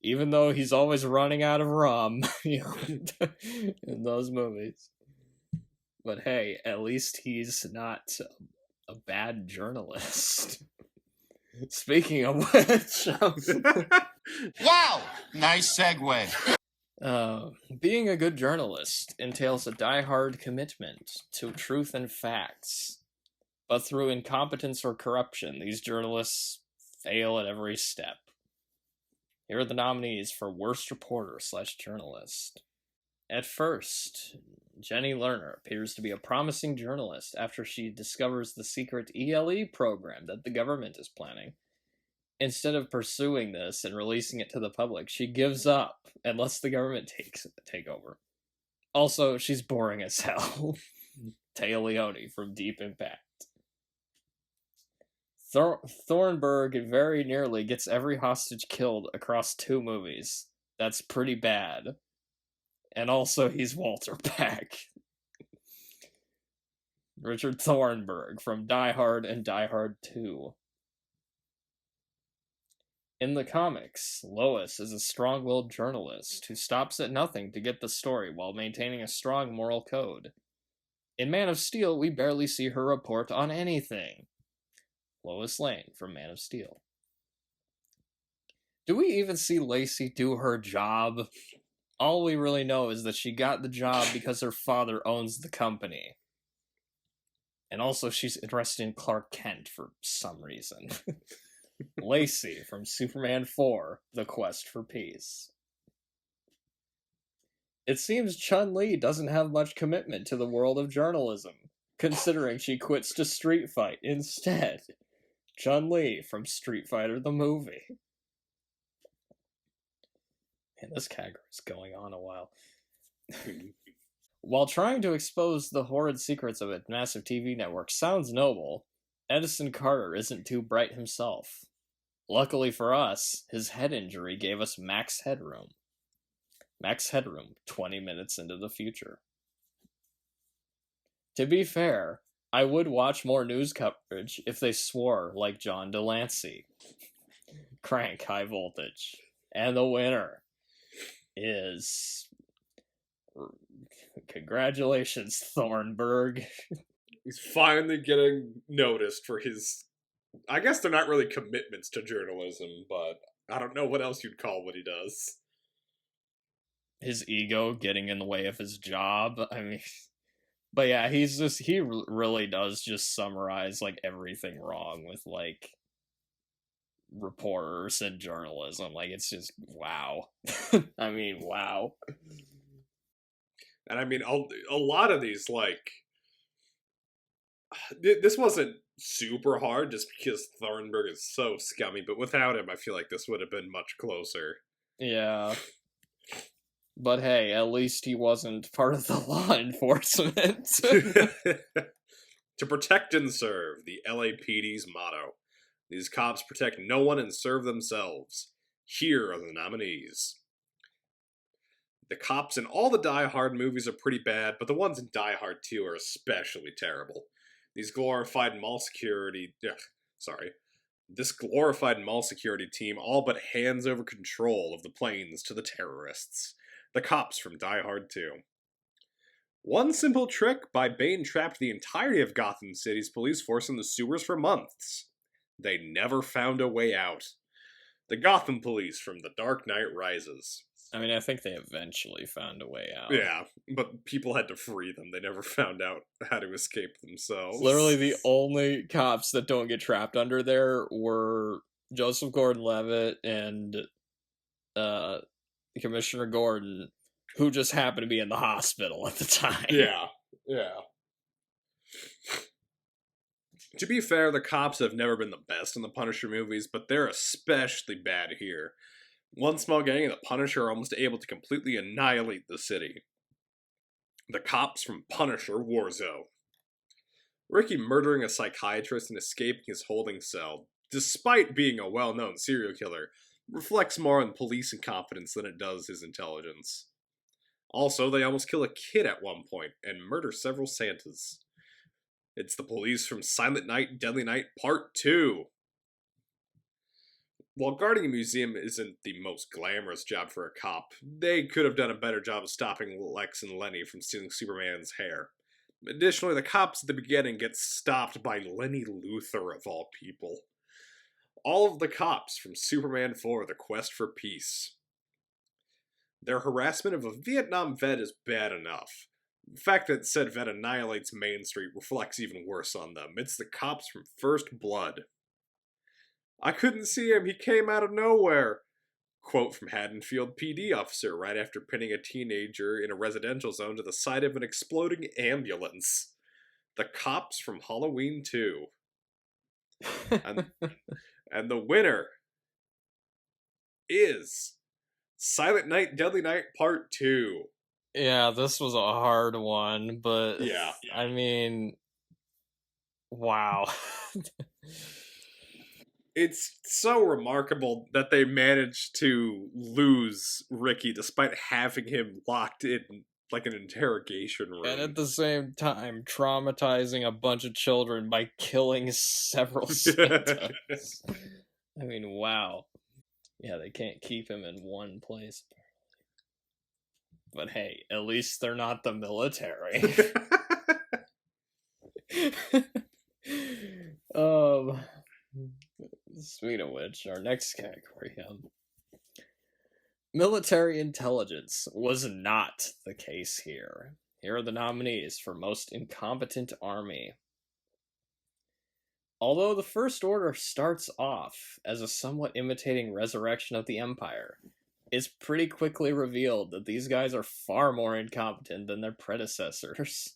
[SPEAKER 2] even though he's always running out of rum, you know, in those movies. But hey, at least he's not a bad journalist. Speaking of which...
[SPEAKER 3] Wow! Nice segue.
[SPEAKER 2] Being a good journalist entails a die-hard commitment to truth and facts. But through incompetence or corruption, these journalists fail at every step. Here are the nominees for Worst Reporter/Journalist. At first, Jenny Lerner appears to be a promising journalist after she discovers the secret ELE program that the government is planning. Instead of pursuing this and releasing it to the public, she gives up and lets the government take over. Also, she's boring as hell. Taya Leone from Deep Impact. Thornburg very nearly gets every hostage killed across 2 movies. That's pretty bad. And also, he's Walter Peck. Richard Thornburg from Die Hard and Die Hard 2. In the comics, Lois is a strong-willed journalist who stops at nothing to get the story while maintaining a strong moral code. In Man of Steel, we barely see her report on anything. Lois Lane from Man of Steel. Do we even see Lacey do her job? All we really know is that she got the job because her father owns the company. And also she's interested in Clark Kent for some reason. Lacey from Superman 4, The Quest for Peace. It seems Chun-Li doesn't have much commitment to the world of journalism, considering she quits to Street Fight instead. Chun-Li from Street Fighter the movie. Man, this category is going on a while. While trying to expose the horrid secrets of a massive TV network sounds noble, Edison Carter isn't too bright himself. Luckily for us, his head injury gave us Max Headroom. Max Headroom, 20 minutes into the future. To be fair, I would watch more news coverage if they swore like John Delancey. Crank High Voltage. And the winner is... Congratulations, Thornburg.
[SPEAKER 1] He's finally getting noticed for his... I guess they're not really commitments to journalism, but I don't know what else you'd call what he does.
[SPEAKER 2] His ego getting in the way of his job. I mean... But yeah, he really does just summarize, like, everything wrong with, like, reporters and journalism. Like, it's just, wow. I mean, wow.
[SPEAKER 1] And I mean, a lot of these, like, this wasn't super hard just because Thornburg is so scummy, but without him, I feel like this would have been much closer.
[SPEAKER 2] Yeah. But hey, at least he wasn't part of the law enforcement.
[SPEAKER 1] To protect and serve, the LAPD's motto. These cops protect no one and serve themselves. Here are the nominees. The cops in all the Die Hard movies are pretty bad, but the ones in Die Hard 2 are especially terrible. These glorified mall security... This glorified mall security team all but hands over control of the planes to the terrorists. The cops from Die Hard 2. One simple trick by Bane trapped the entirety of Gotham City's police force in the sewers for months. They never found a way out. The Gotham police from The Dark Knight Rises.
[SPEAKER 2] I mean, I think they eventually found a way out.
[SPEAKER 1] Yeah, but people had to free them. They never found out how to escape themselves.
[SPEAKER 2] Literally, the only cops that don't get trapped under there were Joseph Gordon-Levitt and Commissioner Gordon, who just happened to be in the hospital at the time.
[SPEAKER 1] Yeah. To be fair, the cops have never been the best in the Punisher movies, but they're especially bad here. One small gang of the Punisher are almost able to completely annihilate the city. The cops from Punisher Warzone. Ricky murdering a psychiatrist and escaping his holding cell, despite being a well-known serial killer, reflects more on police incompetence than it does his intelligence. Also, they almost kill a kid at one point and murder several Santas. It's the police from Silent Night, Deadly Night Part 2. While guarding a museum isn't the most glamorous job for a cop, they could have done a better job of stopping Lex and Lenny from stealing Superman's hair. Additionally, the cops at the beginning get stopped by Lenny Luthor, of all people. All of the cops from Superman 4, The Quest for Peace. Their harassment of a Vietnam vet is bad enough. The fact that said vet annihilates Main Street reflects even worse on them. It's the cops from First Blood. I couldn't see him, he came out of nowhere. Quote from Haddonfield PD officer right after pinning a teenager in a residential zone to the side of an exploding ambulance. The cops from Halloween 2. And the winner is Silent Night, Deadly Night Part 2.
[SPEAKER 2] Yeah, this was a hard one, but
[SPEAKER 1] Yeah.
[SPEAKER 2] I mean, wow.
[SPEAKER 1] It's so remarkable that they managed to lose Ricky despite having him locked in like an interrogation room.
[SPEAKER 2] And at the same time, traumatizing a bunch of children by killing several Santas. I mean, wow. Yeah, they can't keep him in one place. But hey, at least they're not the military. Speaking of which, our next category, military intelligence was not the case here. Here are the nominees for Most Incompetent Army. Although the First Order starts off as a somewhat imitating resurrection of the Empire, it's pretty quickly revealed that these guys are far more incompetent than their predecessors.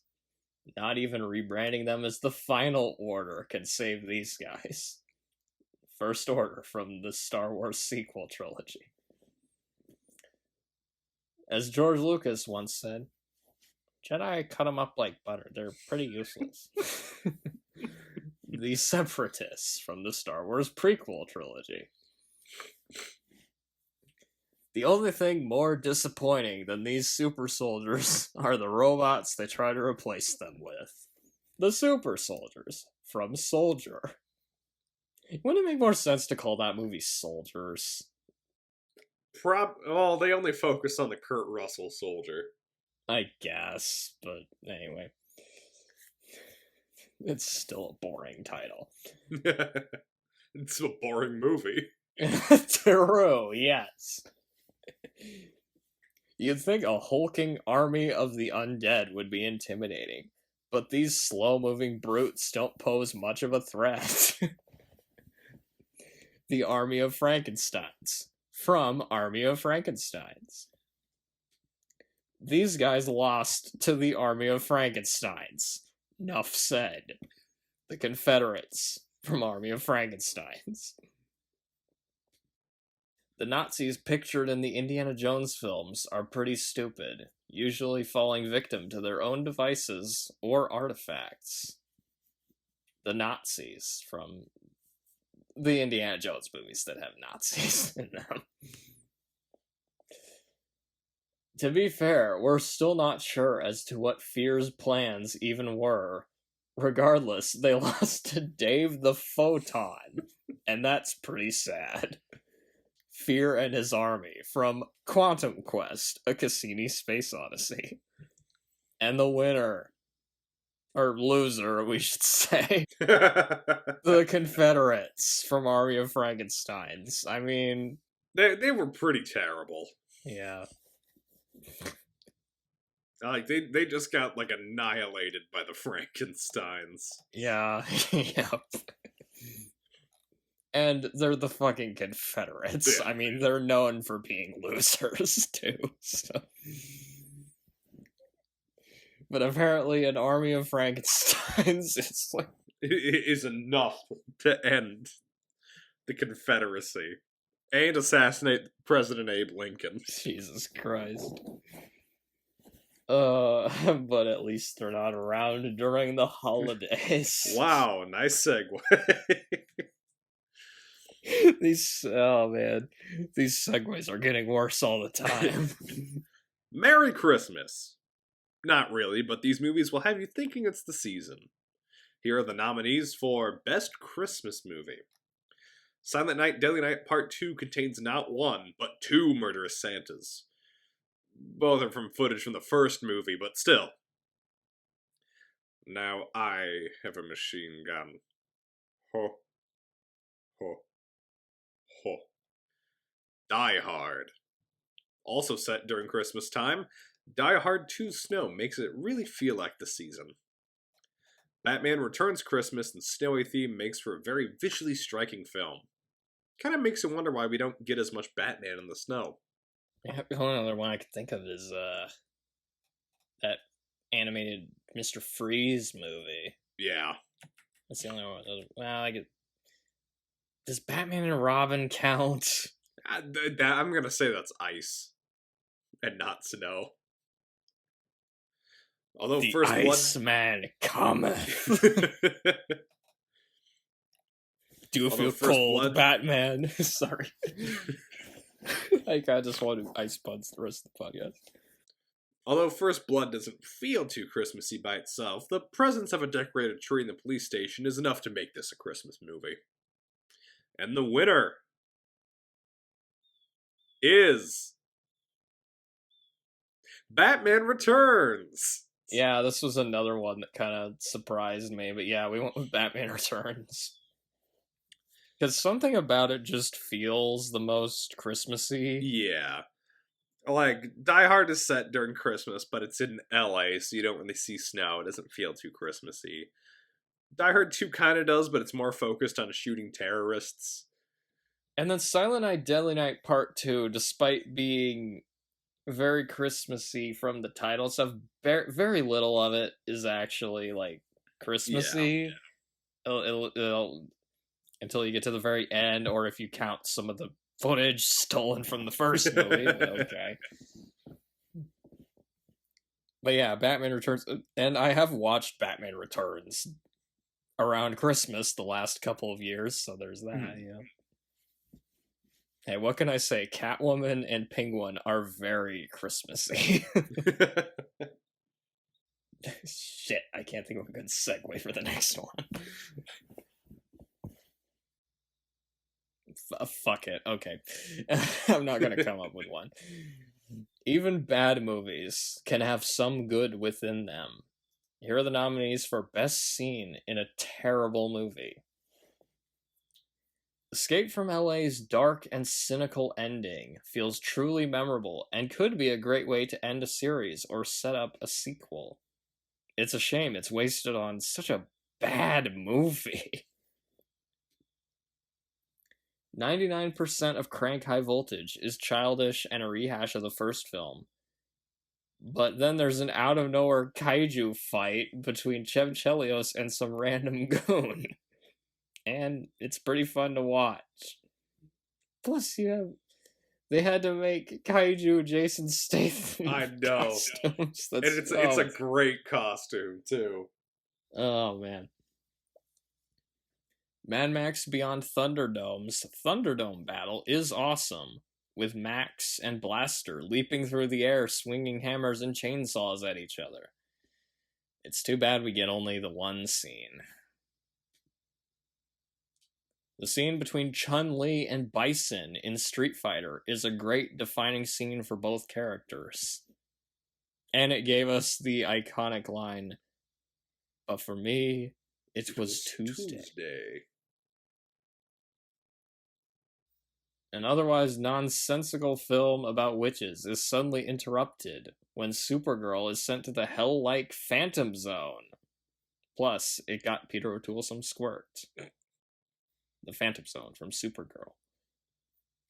[SPEAKER 2] Not even rebranding them as the Final Order can save these guys. First Order from the Star Wars sequel trilogy. As George Lucas once said, Jedi cut them up like butter. They're pretty useless. The Separatists from the Star Wars prequel trilogy. The only thing more disappointing than these super soldiers are the robots they try to replace them with. The super soldiers from Soldier. Wouldn't it make more sense to call that movie Soldiers?
[SPEAKER 1] Well, they only focus on the Kurt Russell soldier.
[SPEAKER 2] I guess, but anyway. It's still a boring title.
[SPEAKER 1] It's a boring movie.
[SPEAKER 2] True, yes. You'd think a hulking army of the undead would be intimidating, but these slow-moving brutes don't pose much of a threat. The Army of Frankensteins. From Army of Frankensteins. These guys lost to the Army of Frankensteins. Nuff said. The Confederates. From Army of Frankensteins. The Nazis pictured in the Indiana Jones films are pretty stupid, usually falling victim to their own devices or artifacts. The Nazis from the Indiana Jones movies that have Nazis in them. To be fair, we're still not sure as to what Fear's plans even were. Regardless, they lost to Dave the Photon, and that's pretty sad. Fear and his army from Quantum Quest, a Cassini Space Odyssey. And the winner, or loser, we should say, the Confederates from Army of Frankensteins. I mean...
[SPEAKER 1] They were pretty terrible.
[SPEAKER 2] Yeah.
[SPEAKER 1] Like, they just got, like, annihilated by the Frankensteins.
[SPEAKER 2] Yeah, yep. And they're the fucking Confederates.
[SPEAKER 1] Yeah.
[SPEAKER 2] I mean, they're known for being losers, too. So. But apparently an army of Frankensteins is like...
[SPEAKER 1] It is enough to end the Confederacy. And assassinate President Abe Lincoln.
[SPEAKER 2] Jesus Christ. But at least they're not around during the holidays.
[SPEAKER 1] Wow, nice segue.
[SPEAKER 2] These segues are getting worse all the time.
[SPEAKER 1] Merry Christmas. Not really, but these movies will have you thinking it's the season. Here are the nominees for Best Christmas Movie. Silent Night, Deadly Night Part 2 contains not one, but two murderous Santas. Both are from footage from the first movie, but still. Now I have a machine gun. Ho. Ho. Ho. Die Hard. Also set during Christmas time, Die Hard 2 Snow makes it really feel like the season. Batman Returns Christmas and snowy theme makes for a very visually striking film. Kind of makes you wonder why we don't get as much Batman in the snow.
[SPEAKER 2] The only other one I could think of is that animated Mr. Freeze movie.
[SPEAKER 1] Yeah.
[SPEAKER 2] That's the only one. Well, I get. Does Batman and Robin count?
[SPEAKER 1] I'm gonna say that's ice, and not snow. Although
[SPEAKER 2] the
[SPEAKER 1] First
[SPEAKER 2] Iceman cometh. Do you feel
[SPEAKER 1] First
[SPEAKER 2] cold,
[SPEAKER 1] Blood...
[SPEAKER 2] Batman? Sorry. I just wanted ice puns the rest of the podcast.
[SPEAKER 1] Although First Blood doesn't feel too Christmassy by itself, the presence of a decorated tree in the police station is enough to make this a Christmas movie. And the winner is Batman Returns.
[SPEAKER 2] Yeah, this was another one that kind of surprised me, but yeah, we went with Batman Returns. Because something about it just feels the most Christmassy.
[SPEAKER 1] Yeah. Like, Die Hard is set during Christmas, but it's in LA, so you don't really see snow. It doesn't feel too Christmassy. Die Hard 2 kind of does, but it's more focused on shooting terrorists.
[SPEAKER 2] And then Silent Night, Deadly Night Part 2, despite being very Christmassy from the title stuff, very little of it is actually, like, Christmassy. Yeah. It'll until you get to the very end, or if you count some of the footage stolen from the first movie. Okay. But yeah, Batman Returns, and I have watched Batman Returns around Christmas the last couple of years, so there's that, yeah. Hey, what can I say? Catwoman and Penguin are very Christmassy. Shit, I can't think of a good segue for the next one. Fuck it. Okay. I'm not going to come up with one. Even bad movies can have some good within them. Here are the nominees for Best Scene in a Terrible Movie. Escape from LA's dark and cynical ending feels truly memorable and could be a great way to end a series or set up a sequel. It's a shame it's wasted on such a bad movie. 99% of Crank High Voltage is childish and a rehash of the first film. But then there's an out-of-nowhere kaiju fight between Chev Chelios and some random goon. And it's pretty fun to watch. Plus, they had to make kaiju Jason Statham.
[SPEAKER 1] I know.
[SPEAKER 2] Costumes.
[SPEAKER 1] And it's a great costume, too.
[SPEAKER 2] Oh, man. Mad Max Beyond Thunderdome's Thunderdome battle is awesome, with Max and Blaster leaping through the air, swinging hammers and chainsaws at each other. It's too bad we get only the one scene. The scene between Chun-Li and Bison in Street Fighter is a great defining scene for both characters. And it gave us the iconic line, "But for me, it was Tuesday." An otherwise nonsensical film about witches is suddenly interrupted when Supergirl is sent to the hell-like Phantom Zone. Plus, it got Peter O'Toole some squirt. The Phantom Zone from Supergirl.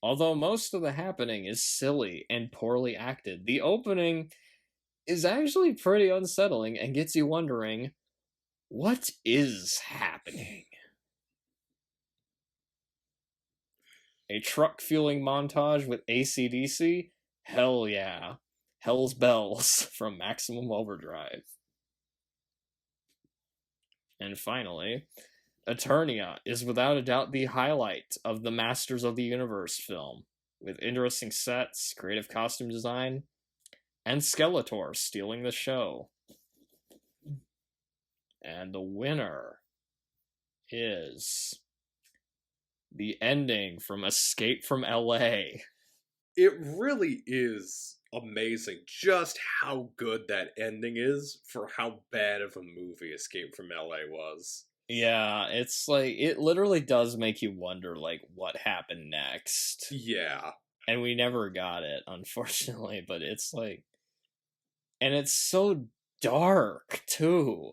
[SPEAKER 2] Although most of the happening is silly and poorly acted, the opening is actually pretty unsettling and gets you wondering, what is happening? A truck fueling montage with AC/DC? Hell yeah. Hell's Bells from Maximum Overdrive. And finally, Eternia is without a doubt the highlight of the Masters of the Universe film, with interesting sets, creative costume design, and Skeletor stealing the show. And the winner is the ending from Escape from LA.
[SPEAKER 1] It really is amazing just how good that ending is for how bad of a movie Escape from LA was.
[SPEAKER 2] Yeah, it's like, it literally does make you wonder, like, what happened next.
[SPEAKER 1] Yeah.
[SPEAKER 2] And we never got it, unfortunately, but it's like, and it's so dark, too.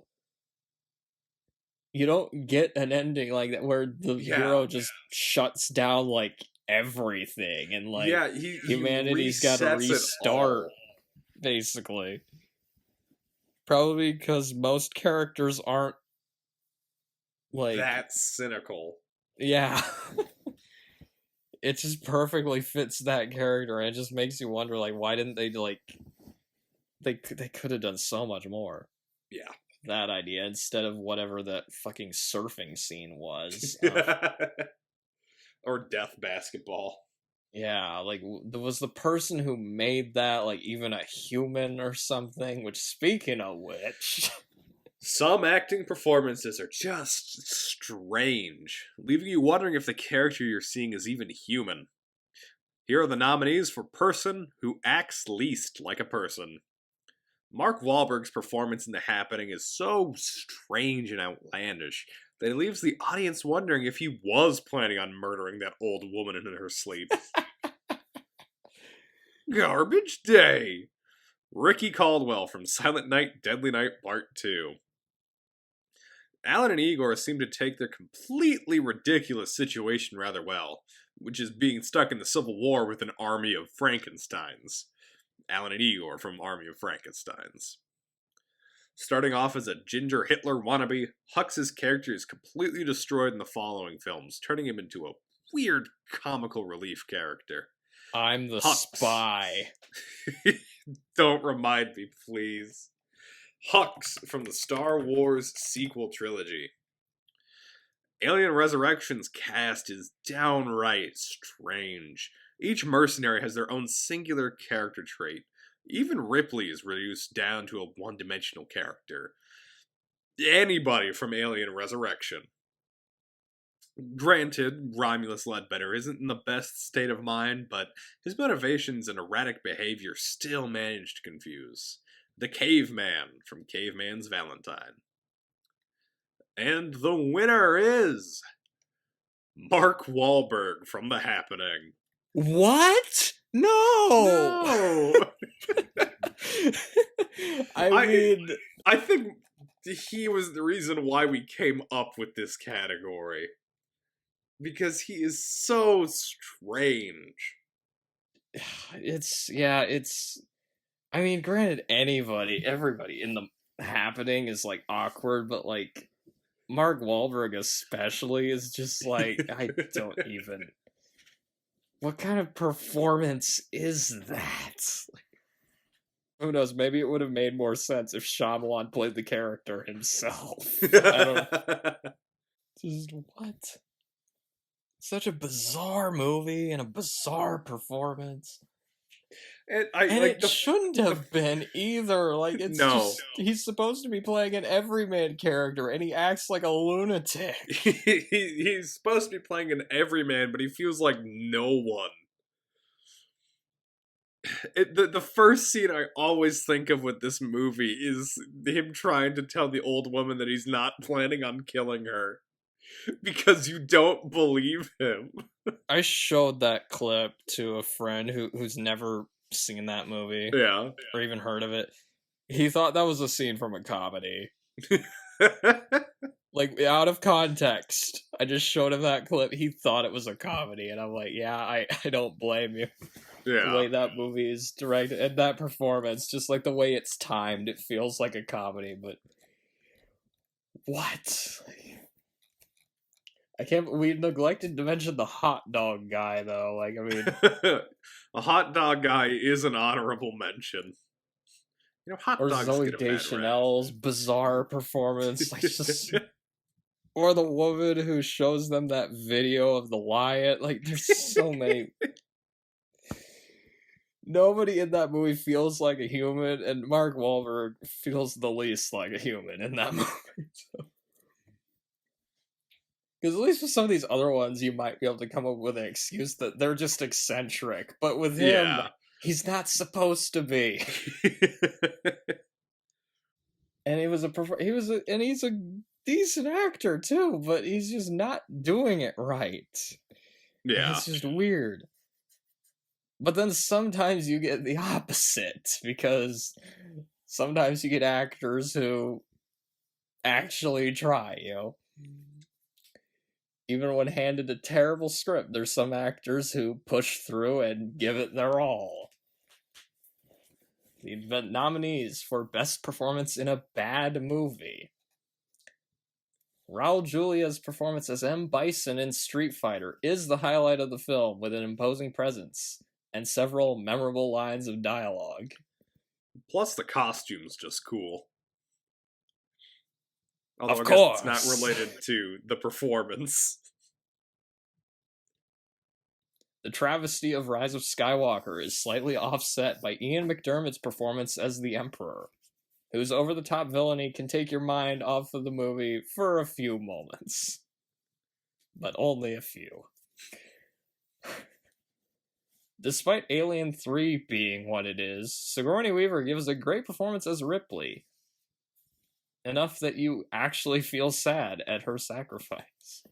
[SPEAKER 2] You don't get an ending like that where the hero just shuts down, like, everything, and, like, humanity's gotta restart, basically. Probably because most characters aren't, like,
[SPEAKER 1] that cynical.
[SPEAKER 2] Yeah. It just perfectly fits that character, and it just makes you wonder, like, why didn't they, like, they could have done so much more.
[SPEAKER 1] Yeah.
[SPEAKER 2] That idea, instead of whatever that fucking surfing scene was.
[SPEAKER 1] Or death basketball.
[SPEAKER 2] Yeah, like, was the person who made that, like, even a human or something? Which, speaking of which...
[SPEAKER 1] Some acting performances are just strange, leaving you wondering if the character you're seeing is even human. Here are the nominees for Person Who Acts Least Like a Person. Mark Wahlberg's performance in The Happening is so strange and outlandish that it leaves the audience wondering if he was planning on murdering that old woman in her sleep. Garbage Day! Ricky Caldwell from Silent Night, Deadly Night Part 2. Alan and Igor seem to take their completely ridiculous situation rather well, which is being stuck in the Civil War with an army of Frankensteins. Alan and Igor from Army of Frankensteins. Starting off as a ginger Hitler wannabe, Hux's character is completely destroyed in the following films, turning him into a weird comical relief character.
[SPEAKER 2] I'm the spy.
[SPEAKER 1] Don't remind me, please. Hux from the Star Wars sequel trilogy. Alien Resurrection's cast is downright strange. Each mercenary has their own singular character trait. Even Ripley is reduced down to a one-dimensional character. Anybody from Alien Resurrection. Granted, Romulus Ledbetter isn't in the best state of mind, but his motivations and erratic behavior still manage to confuse. The Caveman from Caveman's Valentine. And the winner is Mark Wahlberg from The Happening.
[SPEAKER 2] What? No!
[SPEAKER 1] I think he was the reason why we came up with this category. Because he is so strange.
[SPEAKER 2] I mean, granted, everybody in The Happening is, like, awkward, but, like, Mark Wahlberg especially is just, like, I don't even... What kind of performance is that? Who knows, maybe it would have made more sense if Shyamalan played the character himself. I don't know. Just what? Such a bizarre movie and a bizarre performance.
[SPEAKER 1] And
[SPEAKER 2] It shouldn't have been either. Like, it's
[SPEAKER 1] No.
[SPEAKER 2] just, he's supposed to be playing an everyman character, and he acts like a lunatic.
[SPEAKER 1] He's supposed to be playing an everyman, but he feels like no one. The first scene I always think of with this movie is him trying to tell the old woman that he's not planning on killing her. Because you don't believe him.
[SPEAKER 2] I showed that clip to a friend who's never seen that movie.
[SPEAKER 1] Yeah.
[SPEAKER 2] Or even heard of it. He thought that was a scene from a comedy. Like, out of context. I just showed him that clip. He thought it was a comedy. And I'm like, yeah, I don't blame you.
[SPEAKER 1] Yeah.
[SPEAKER 2] The way that movie is directed and that performance, just like the way it's timed, it feels like a comedy, but what? We neglected to mention the hot dog guy, though. Like, I mean,
[SPEAKER 1] a hot dog guy is an honorable mention. You know, hot
[SPEAKER 2] or
[SPEAKER 1] dogs
[SPEAKER 2] Zoe
[SPEAKER 1] get a bad rap.
[SPEAKER 2] Deschanel's bizarre performance, like just, or the woman who shows them that video of the Wyatt. Like, there's so many. Nobody in that movie feels like a human, and Mark Wahlberg feels the least like a human in that movie. Because at least with some of these other ones, you might be able to come up with an excuse that they're just eccentric. But with him, he's not supposed to be. And he's a decent actor too, but he's just not doing it right.
[SPEAKER 1] Yeah,
[SPEAKER 2] and it's just weird. But then sometimes you get the opposite, because sometimes you get actors who actually try, you know? Even when handed a terrible script, there's some actors who push through and give it their all. The nominees for Best Performance in a Bad Movie. Raul Julia's performance as M. Bison in Street Fighter is the highlight of the film, with an imposing presence and several memorable lines of dialogue.
[SPEAKER 1] Plus the costume's just cool. Although
[SPEAKER 2] Of
[SPEAKER 1] I
[SPEAKER 2] course.
[SPEAKER 1] guess it's not related to the performance.
[SPEAKER 2] The travesty of Rise of Skywalker is slightly offset by Ian McDiarmid's performance as the Emperor, whose over-the-top villainy can take your mind off of the movie for a few moments. But only a few. Despite Alien 3 being what it is, Sigourney Weaver gives a great performance as Ripley. Enough that you actually feel sad at her sacrifice.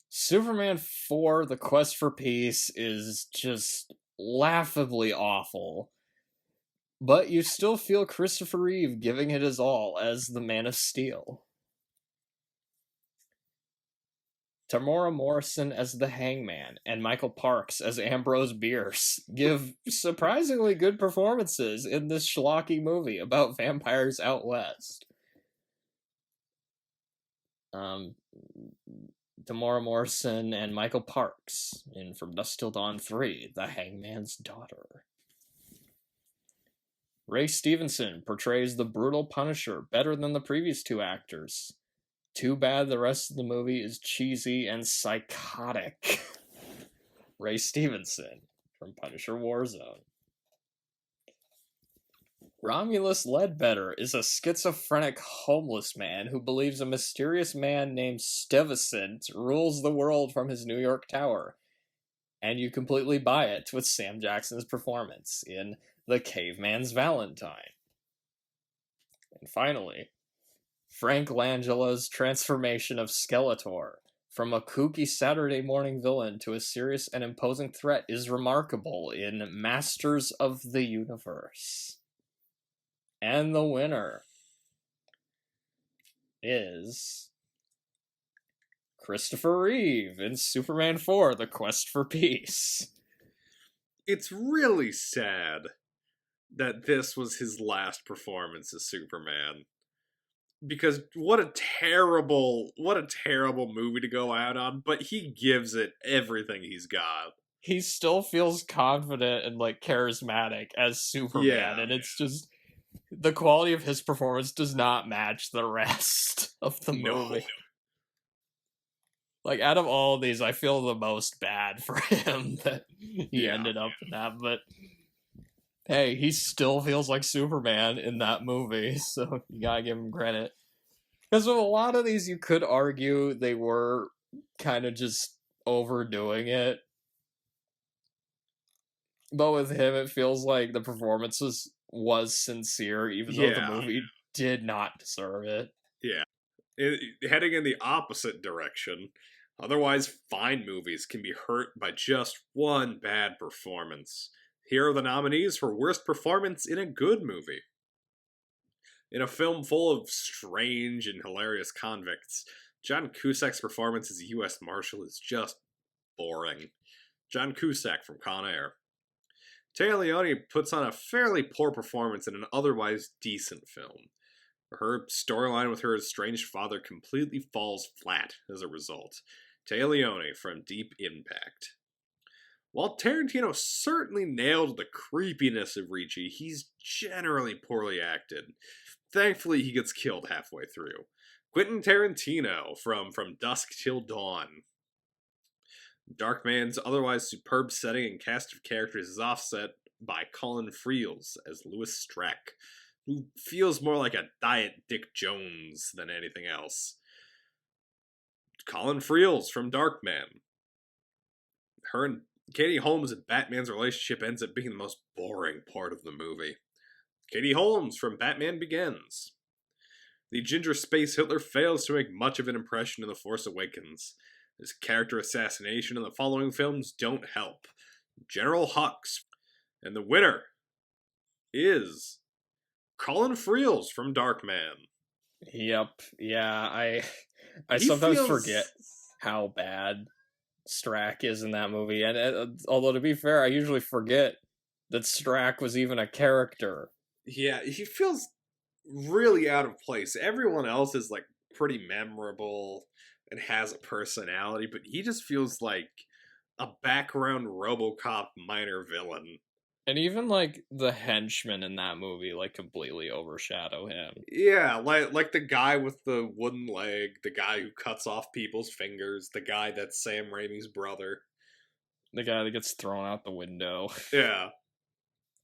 [SPEAKER 2] Superman 4: The Quest for Peace is just laughably awful. But you still feel Christopher Reeve giving it his all as the Man of Steel. Tamora Morrison as the Hangman and Michael Parks as Ambrose Bierce give surprisingly good performances in this schlocky movie about vampires out west. Tamora Morrison and Michael Parks in From Dusk Till Dawn 3, The Hangman's Daughter. Ray Stevenson portrays the brutal Punisher better than the previous two actors. Too bad the rest of the movie is cheesy and psychotic. Ray Stevenson from Punisher Warzone. Romulus Ledbetter is a schizophrenic homeless man who believes a mysterious man named Stuyvesant rules the world from his New York tower. And you completely buy it with Sam Jackson's performance in The Caveman's Valentine. And finally, Frank Langela's transformation of Skeletor from a kooky Saturday morning villain to a serious and imposing threat is remarkable in Masters of the Universe. And the winner is Christopher Reeve in Superman 4: The Quest for Peace.
[SPEAKER 1] It's really sad that this was his last performance as Superman. Because what a terrible movie to go out on, but he gives it everything he's got.
[SPEAKER 2] He still feels confident and like charismatic as Superman, and it's just the quality of his performance does not match the rest of the movie. Like, out of all of these, I feel the most bad for him that he ended up in that, but hey, he still feels like Superman in that movie, so you gotta give him credit. Because with a lot of these, you could argue they were kind of just overdoing it. But with him, it feels like the performance was sincere, even though the movie did not deserve it.
[SPEAKER 1] Yeah. Heading in the opposite direction, otherwise fine movies can be hurt by just one bad performance. Here are the nominees for Worst Performance in a Good Movie. In a film full of strange and hilarious convicts, John Cusack's performance as a U.S. Marshal is just boring. John Cusack from Con Air. Téa Leoni puts on a fairly poor performance in an otherwise decent film. Her storyline with her estranged father completely falls flat as a result. Téa Leoni from Deep Impact. While Tarantino certainly nailed the creepiness of Ricci, he's generally poorly acted. Thankfully, he gets killed halfway through. Quentin Tarantino from Dusk Till Dawn. Darkman's otherwise superb setting and cast of characters is offset by Colin Friels as Louis Strack, who feels more like a Diet Dick Jones than anything else. Colin Friels from Darkman. Her and Katie Holmes and Batman's relationship ends up being the most boring part of the movie. Katie Holmes from Batman Begins. The ginger space Hitler fails to make much of an impression in The Force Awakens. His character assassination in the following films don't help. General Hux. And the winner is Colin Friels from Darkman.
[SPEAKER 2] Yep. Yeah, I sometimes forget how bad Strack is in that movie. And although, to be fair, I usually forget that Strack was even a character.
[SPEAKER 1] Yeah, he feels really out of place. Everyone else is, like, pretty memorable and has a personality, but he just feels like a background RoboCop minor villain.
[SPEAKER 2] And even, like, the henchmen in that movie, like, completely overshadow him.
[SPEAKER 1] Yeah, like the guy with the wooden leg, the guy who cuts off people's fingers, the guy that's Sam Raimi's brother.
[SPEAKER 2] The guy that gets thrown out the window.
[SPEAKER 1] Yeah.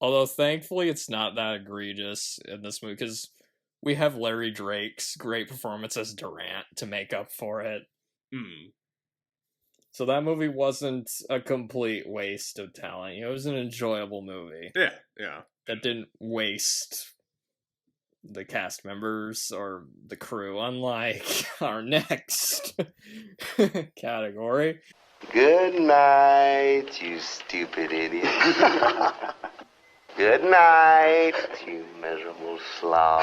[SPEAKER 2] Although, thankfully, it's not that egregious in this movie, because we have Larry Drake's great performance as Durant to make up for it. So that movie wasn't a complete waste of talent. It was an enjoyable movie.
[SPEAKER 1] Yeah.
[SPEAKER 2] That didn't waste the cast members or the crew, unlike our next category.
[SPEAKER 4] Good night, you stupid idiot. Good night, you miserable slob.